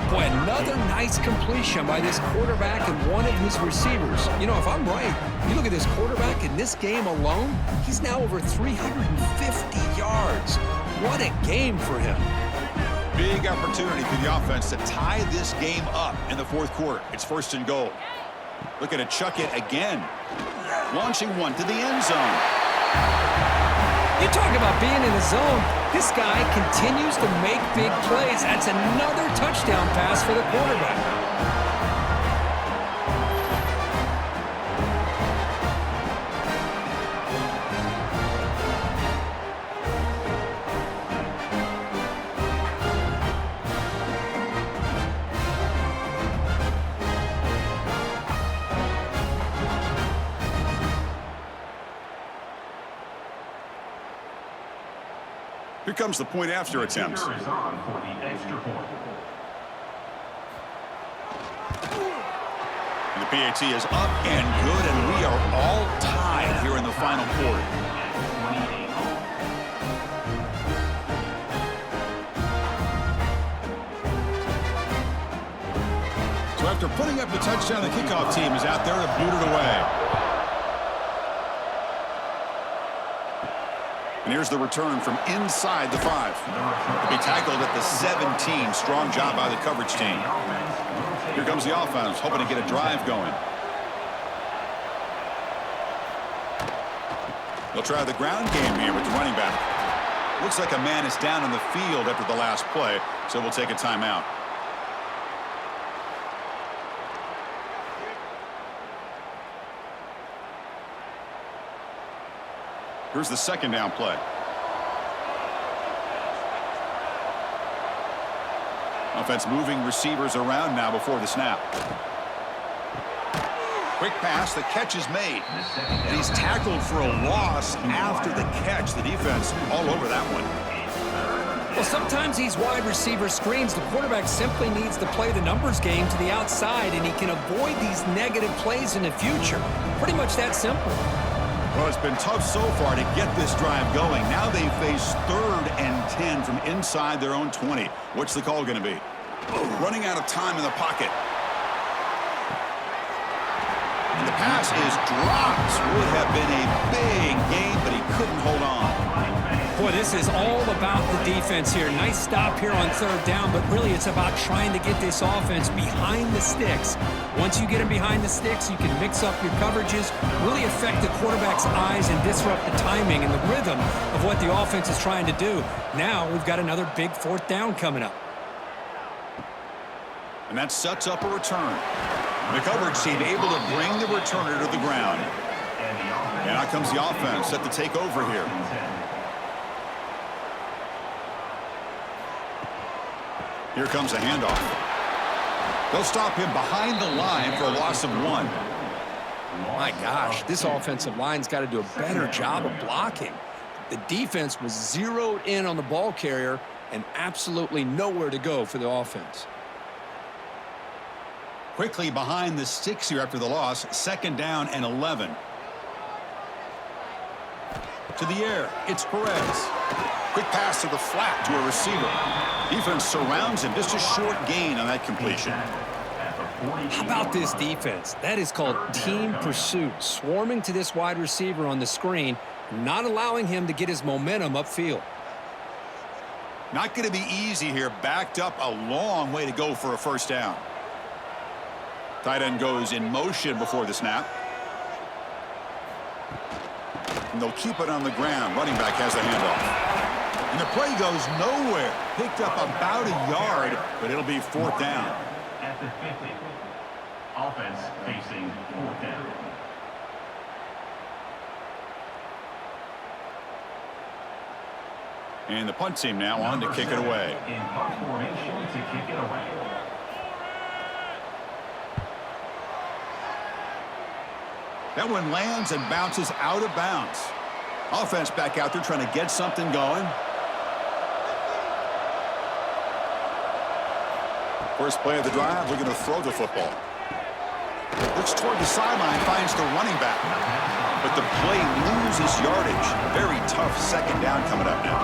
Boy, another nice completion by this quarterback and one of his receivers. You know, if I'm right, you look at this quarterback in this game alone, he's now over 350 yards. What a game for him. Big opportunity for the offense to tie this game up in the fourth quarter. It's 1st and goal. Looking to chuck it again. Launching one to the end zone. You talk about being in the zone. This guy continues to make big plays. That's another touchdown pass for the quarterback. Here comes the point after attempt. Is on for the extra point. And the PAT is up and good, and we are all tied here in the final quarter. So after putting up the touchdown, the kickoff team is out there to boot it away. And here's the return from inside the 5. He'll be tackled at the 17. Strong job by the coverage team. Here comes the offense, hoping to get a drive going. They'll try the ground game here with the running back. Looks like a man is down in the field after the last play, so we'll take a timeout. Here's the second down play. Offense moving receivers around now before the snap. Quick pass, the catch is made. And he's tackled for a loss after the catch. The defense all over that one. Well, sometimes these wide receiver screens, the quarterback simply needs to play the numbers game to the outside, and he can avoid these negative plays in the future. Pretty much that simple. Well, it's been tough so far to get this drive going. Now they face 3rd and 10 from inside their own 20. What's the call going to be? Running out of time in the pocket. And the pass is dropped. Would have been a big gain, but he couldn't hold on. Boy, this is all about the defense here. Nice stop here on 3rd down, but really it's about trying to get this offense behind the sticks. Once you get him behind the sticks, you can mix up your coverages, really affect the quarterback's eyes and disrupt the timing and the rhythm of what the offense is trying to do. Now we've got another big 4th down coming up. And that sets up a return. The coverage team able to bring the returner to the ground. And out comes the offense set to take over here. Here comes a handoff. They'll stop him behind the line for a loss of 1. My gosh, this offensive line's got to do a better job of blocking. The defense was zeroed in on the ball carrier and absolutely nowhere to go for the offense. Quickly behind the sticks here after the loss. 2nd down and 11. To the air, it's Perez. Quick pass to the flat to a receiver. Defense surrounds him. Just a short gain on that completion. How about this defense? That is called team pursuit. Swarming to this wide receiver on the screen, not allowing him to get his momentum upfield. Not going to be easy here. Backed up a long way to go for a 1st down. Tight end goes in motion before the snap. And they'll keep it on the ground. Running back has the handoff. And the play goes nowhere. Picked up about a yard, but it'll be 4th down. At the 50. Offense facing 4th down. And the punt team now on to kick it away. In punt formation to kick it away. That one lands and bounces out of bounds. Offense back out there trying to get something going. First play of the drive, we're going to throw the football. Looks toward the sideline, finds the running back. But the play loses yardage. Very tough 2nd down coming up now.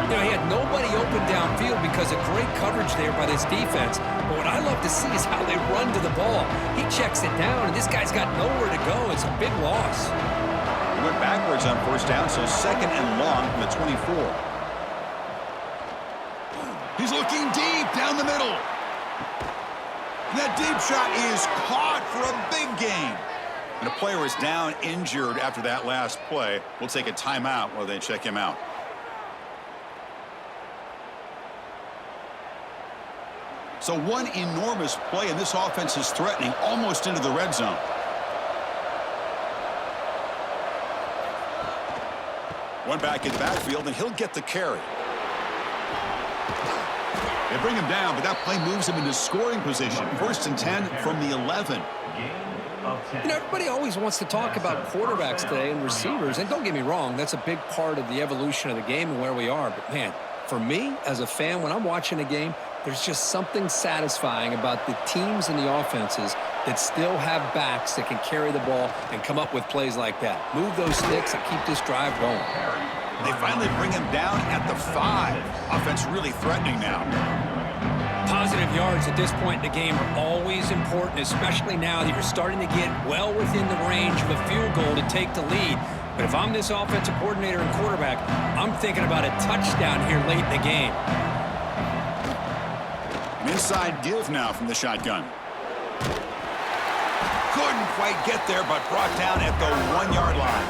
You know, he had nobody open downfield because of great coverage there by this defense. But what I love to see is how they run to the ball. He checks it down, and this guy's got nowhere to go. It's a big loss. He went backwards on 1st down, so 2nd and long from the 24. He's looking deep down the middle. And that deep shot is caught for a big gain. And a player is down injured after that last play. We'll take a timeout while they check him out. So one enormous play, and this offense is threatening almost into the red zone. One back in the backfield, and he'll get the carry. They bring him down, but that play moves him into scoring position. 1st and 10 from the 11. You know, everybody always wants to talk about quarterbacks today and receivers, and don't get me wrong, that's a big part of the evolution of the game and where we are. But, man, for me, as a fan, when I'm watching a game, there's just something satisfying about the teams and the offenses that still have backs that can carry the ball and come up with plays like that. Move those sticks and keep this drive going. They finally bring him down at the 5. Offense really threatening now. Positive yards at this point in the game are always important, especially now that you're starting to get well within the range of a field goal to take the lead. But if I'm this offensive coordinator and quarterback, I'm thinking about a touchdown here late in the game. An inside give now from the shotgun. Couldn't quite get there, but brought down at the 1-yard line.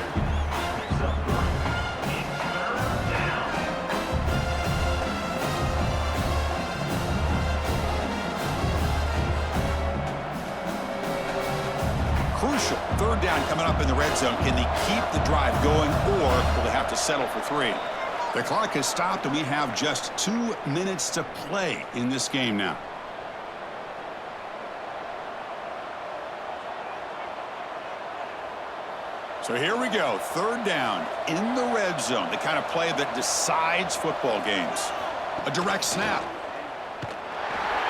Crucial 3rd down coming up in the red zone. Can they keep the drive going, or will they have to settle for 3? The clock has stopped, and we have just 2 minutes to play in this game now. So here we go. 3rd down in the red zone. The kind of play that decides football games. A direct snap.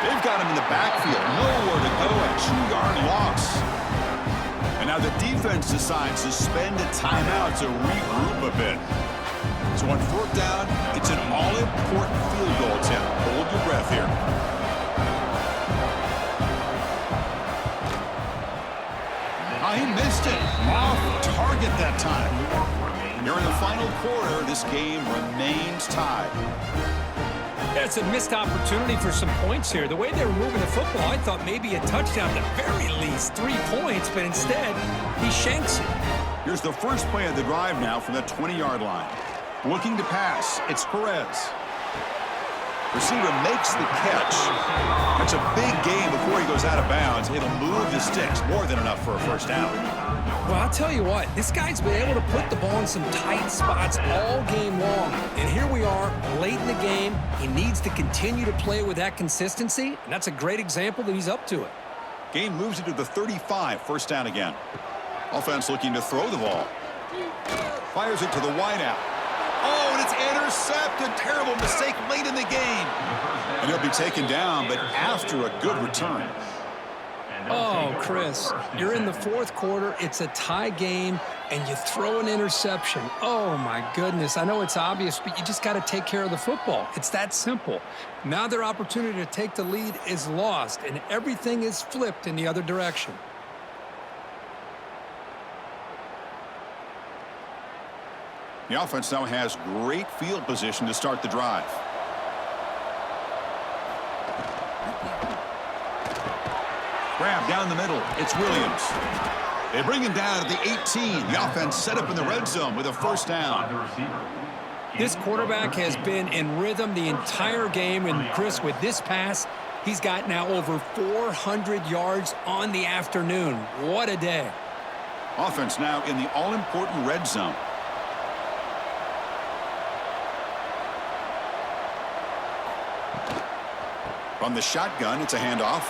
They've got him in the backfield. Nowhere to go. A 2-yard loss. And now the defense decides to spend a timeout to regroup a bit. So on 4th down, it's an all-important field goal attempt. Hold your breath here. Oh, he missed it. Off target that time. Here in the final quarter, this game remains tied. Yeah, it's a missed opportunity for some points here. The way they were moving the football, I thought maybe a touchdown at the very least, 3 points, but instead, he shanks it. Here's the first play of the drive now from the 20-yard line. Looking to pass, it's Perez. Receiver makes the catch. That's a big gain before he goes out of bounds. It'll move the sticks more than enough for a first down. Well, I'll tell you what, this guy's been able to put the ball in some tight spots all game long. And here we are, late in the game. He needs to continue to play with that consistency, and that's a great example that he's up to it. Game moves into the 35, first down again. Offense looking to throw the ball. Fires it to the wideout. Oh, and it's intercepted. Terrible mistake late in the game. And he'll be taken down, but after a good return. Oh, Chris, you're in the fourth quarter. It's a tie game, and you throw an interception. Oh, my goodness. I know it's obvious, but you just got to take care of the football. It's that simple. Now their opportunity to take the lead is lost, and everything is flipped in the other direction. The offense now has great field position to start the drive. Grab down the middle. It's Williams. They bring him down at the 18. The offense set up in the red zone with a first down. This quarterback has been in rhythm the entire game, and Chris, with this pass, he's got now over 400 yards on the afternoon. What a day. Offense now in the all-important red zone. From the shotgun, it's a handoff.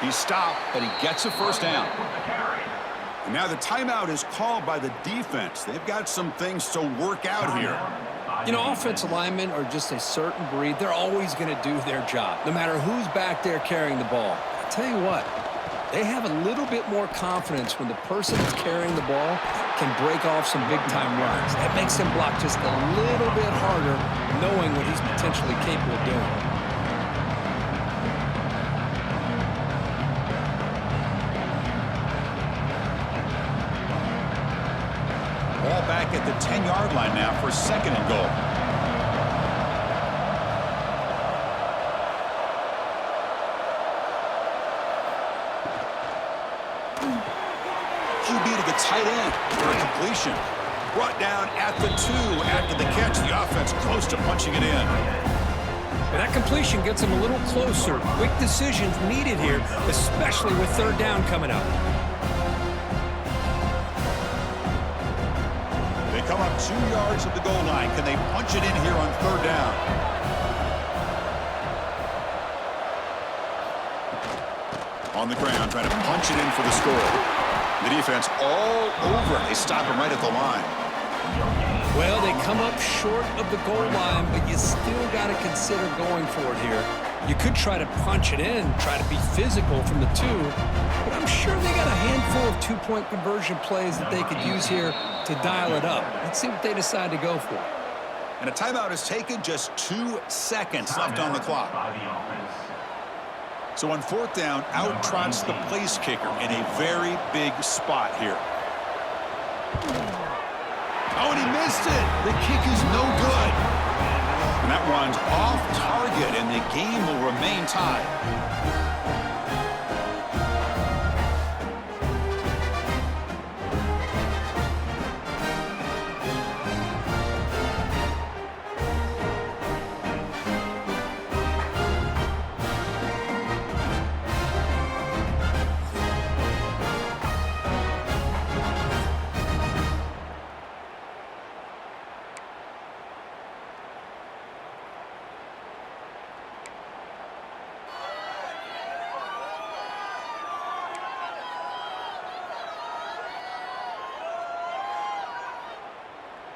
He's stopped, but he gets a first down. And now the timeout is called by the defense. They've got some things to work out here. You know, offensive linemen are just a certain breed. They're always going to do their job, no matter who's back there carrying the ball. I'll tell you what, they have a little bit more confidence when the person that's carrying the ball can break off some big-time runs. That makes him block just a little bit harder, knowing what he's potentially capable of doing. Ball back at the 10-yard line now for second and goal. QB to the tight end for a completion. Brought down at the 2 after the catch. The offense close to punching it in. And that completion gets him a little closer. Quick decisions needed here, especially with third down coming up. They come up 2 yards at the goal line. Can they punch it in here on third down? On the ground, trying to punch it in for the score. The defense all over it. They stop him right at the line. Well, they come up short of the goal line, but you still got to consider going for it here. You could try to punch it in, try to be physical from the 2, but I'm sure they got a handful of two-point conversion plays that they could use here to dial it up. Let's see what they decide to go for. And a timeout is taken, just 2 seconds left on the clock. So on fourth down, out trots the place kicker in a very big spot here. Oh, and he missed it. The kick is no good. And that one's off target, and the game will remain tied.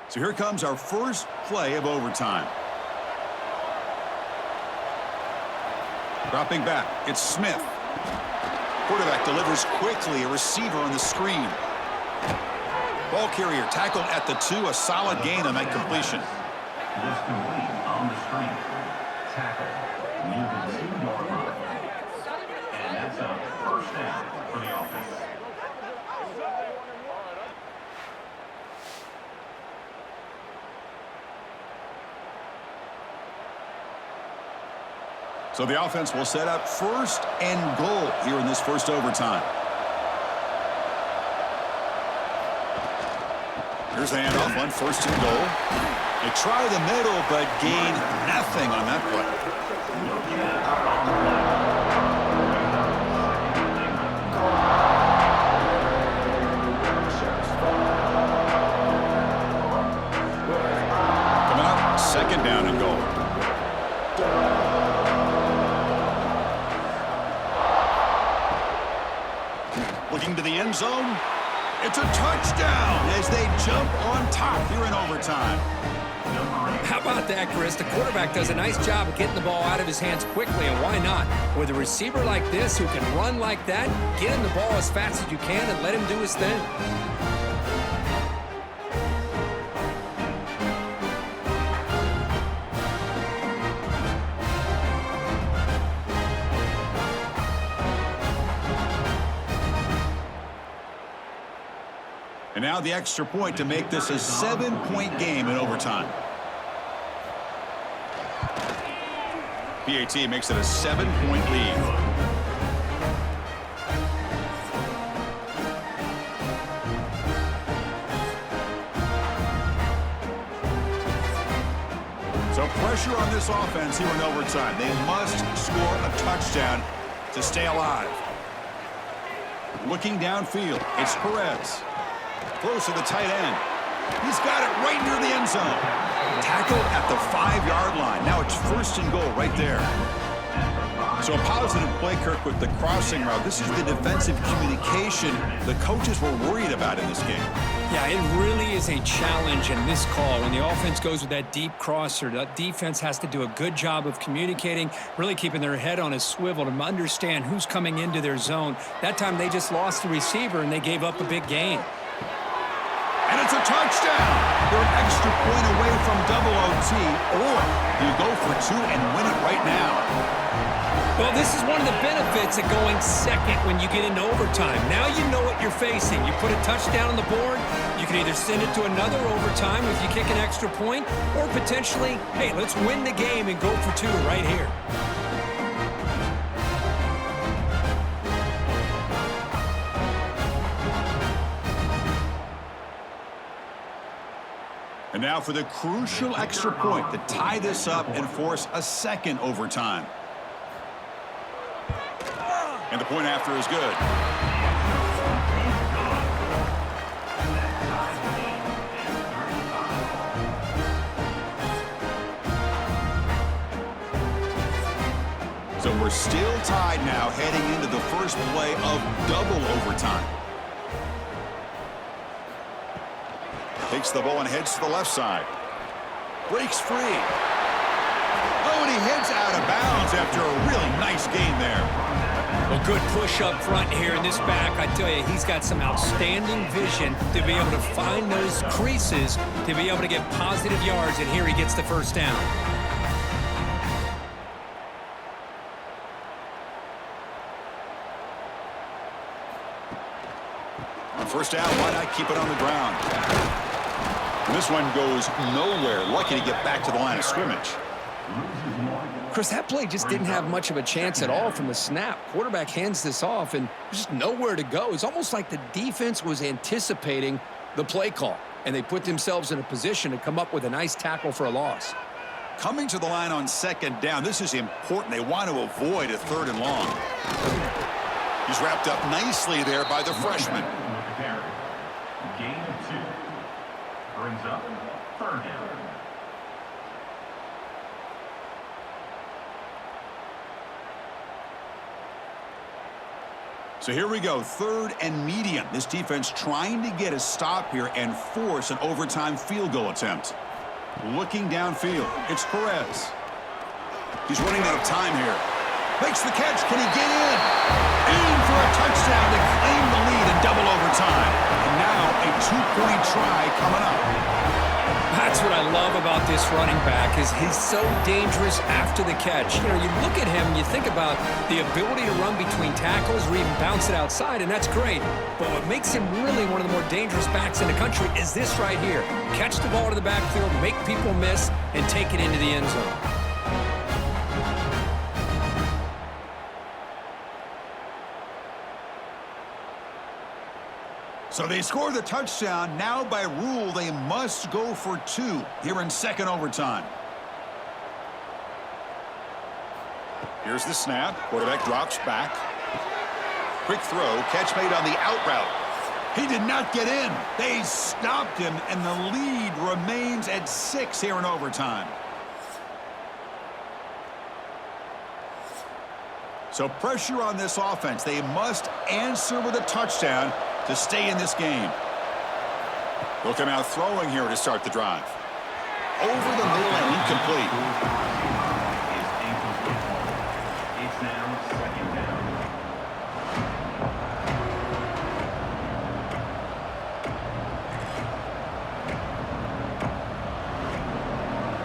So here comes our first play of overtime. Dropping back, it's Smith. Quarterback delivers quickly, a receiver on the screen. Ball carrier tackled at the 2, a solid gain on that completion. This complete on the screen. Tackle near the 2-yard line. And that's a first down for the offense. So the offense will set up first and goal here in this first overtime. Here's the handoff on first and goal. They try the middle, but gain nothing on that play. Coming up, second down and goal. Looking to the end zone. It's a touchdown as they jump on top here in overtime. How about that, Chris? The quarterback does a nice job of getting the ball out of his hands quickly, and why not? With a receiver like this who can run like that, get him the ball as fast as you can and let him do his thing. And now the extra point to make this a 7-point game in overtime. PAT makes it a 7-point lead. So pressure on this offense here in overtime. They must score a touchdown to stay alive. Looking downfield, it's Perez. Close to the tight end. He's got it right near the end zone. Tackle at the 5-yard line. Now it's first and goal right there. So a positive play, Kirk, with the crossing route. This is the defensive communication the coaches were worried about in this game. Yeah, it really is a challenge in this call. When the offense goes with that deep crosser, the defense has to do a good job of communicating, really keeping their head on a swivel to understand who's coming into their zone. That time they just lost the receiver and they gave up a big gain. And it's a touchdown. They're an extra point away from double OT, or you go for two and win it right now. Well, this is one of the benefits of going second when you get into overtime. Now you know what you're facing. You put a touchdown on the board, you can either send it to another overtime if you kick an extra point, or potentially, hey, let's win the game and go for two right here. And now for the crucial extra point to tie this up and force a second overtime. And the point after is good. So we're still tied now heading into the first play of double overtime. Takes the ball and heads to the left side. Breaks free. Oh, and he heads out of bounds after a really nice gain there. Well, good push up front here in this back. I tell you, he's got some outstanding vision to be able to find those creases, to be able to get positive yards, and here he gets the first down. On first down, why not keep it on the ground? And this one goes nowhere. Lucky to get back to the line of scrimmage. Chris, that play just didn't have much of a chance at all from the snap. Quarterback hands this off, and there's just nowhere to go. It's almost like the defense was anticipating the play call, and they put themselves in a position to come up with a nice tackle for a loss. Coming to the line on second down, this is important. They want to avoid a third and long. He's wrapped up nicely there by the freshman. Gain of 2. Brings up third down. So here we go, third and medium. This defense trying to get a stop here and force an overtime field goal attempt. Looking downfield, it's Perez. He's running out of time here. Makes the catch, can he get in? In for a touchdown to claim the lead in double overtime. And now a 2-point try coming up. That's what I love about this running back is he's so dangerous after the catch. You know, you look at him and you think about the ability to run between tackles or even bounce it outside, and that's great. But what makes him really one of the more dangerous backs in the country is this right here. Catch the ball to the backfield, make people miss, and take it into the end zone. So they score the touchdown. Now by rule, they must go for 2 here in second overtime. Here's the snap. Quarterback drops back. Quick throw. Catch made on the out route. He did not get in. They stopped him, and the lead remains at 6 here in overtime. So pressure on this offense. They must answer with a touchdown to stay in this game. They'll come out throwing here to start the drive. Over the middle and incomplete. It's now second down.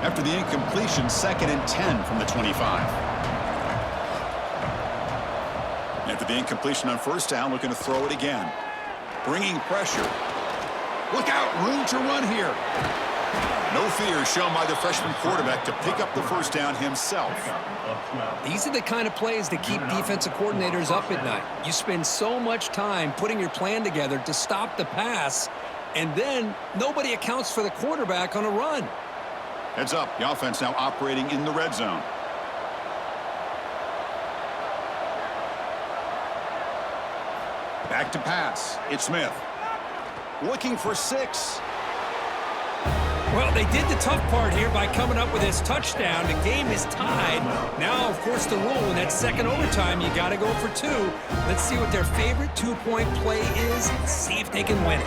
After the incompletion, 2nd and 10 from the 25. After the incompletion on first down, looking to throw it again. Bringing pressure. Look out, room to run here. No fear shown by the freshman quarterback to pick up the first down himself. These are the kind of plays that keep defensive coordinators up at night. You spend so much time putting your plan together to stop the pass, and then nobody accounts for the quarterback on a run. Heads up, the offense now operating in the red zone. Back to pass. It's Smith. Looking for 6. Well, they did the tough part here by coming up with this touchdown. The game is tied. Now, of course, the rule in that second overtime, you got to go for 2. Let's see what their favorite 2-point play is and see if they can win it.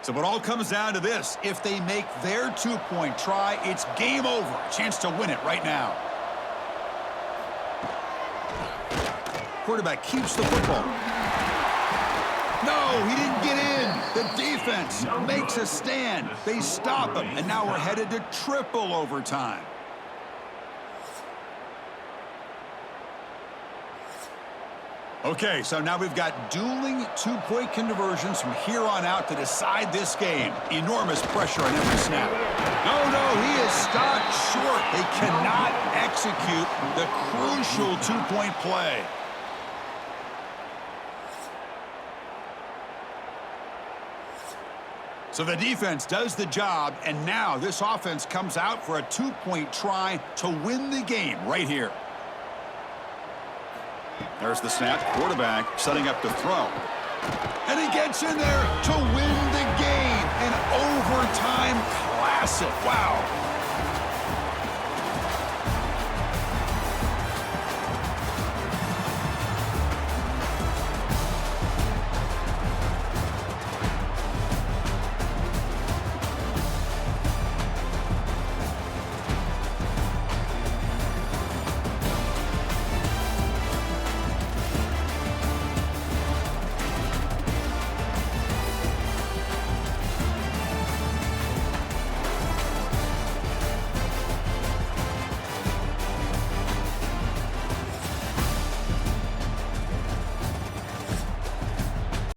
So it all comes down to this. If they make their 2-point try, it's game over. A chance to win it right now. Quarterback keeps the football. No, he didn't get in. The defense makes a stand. They stop him, and now we're headed to triple overtime. Okay, so now we've got dueling 2-point conversions from here on out to decide this game. Enormous pressure on every snap. No, he is stopped short. They cannot execute the crucial 2-point play. So the defense does the job, and now this offense comes out for a 2-point try to win the game right here. There's the snap. Quarterback setting up to throw. And he gets in there to win the game. An overtime classic. Wow.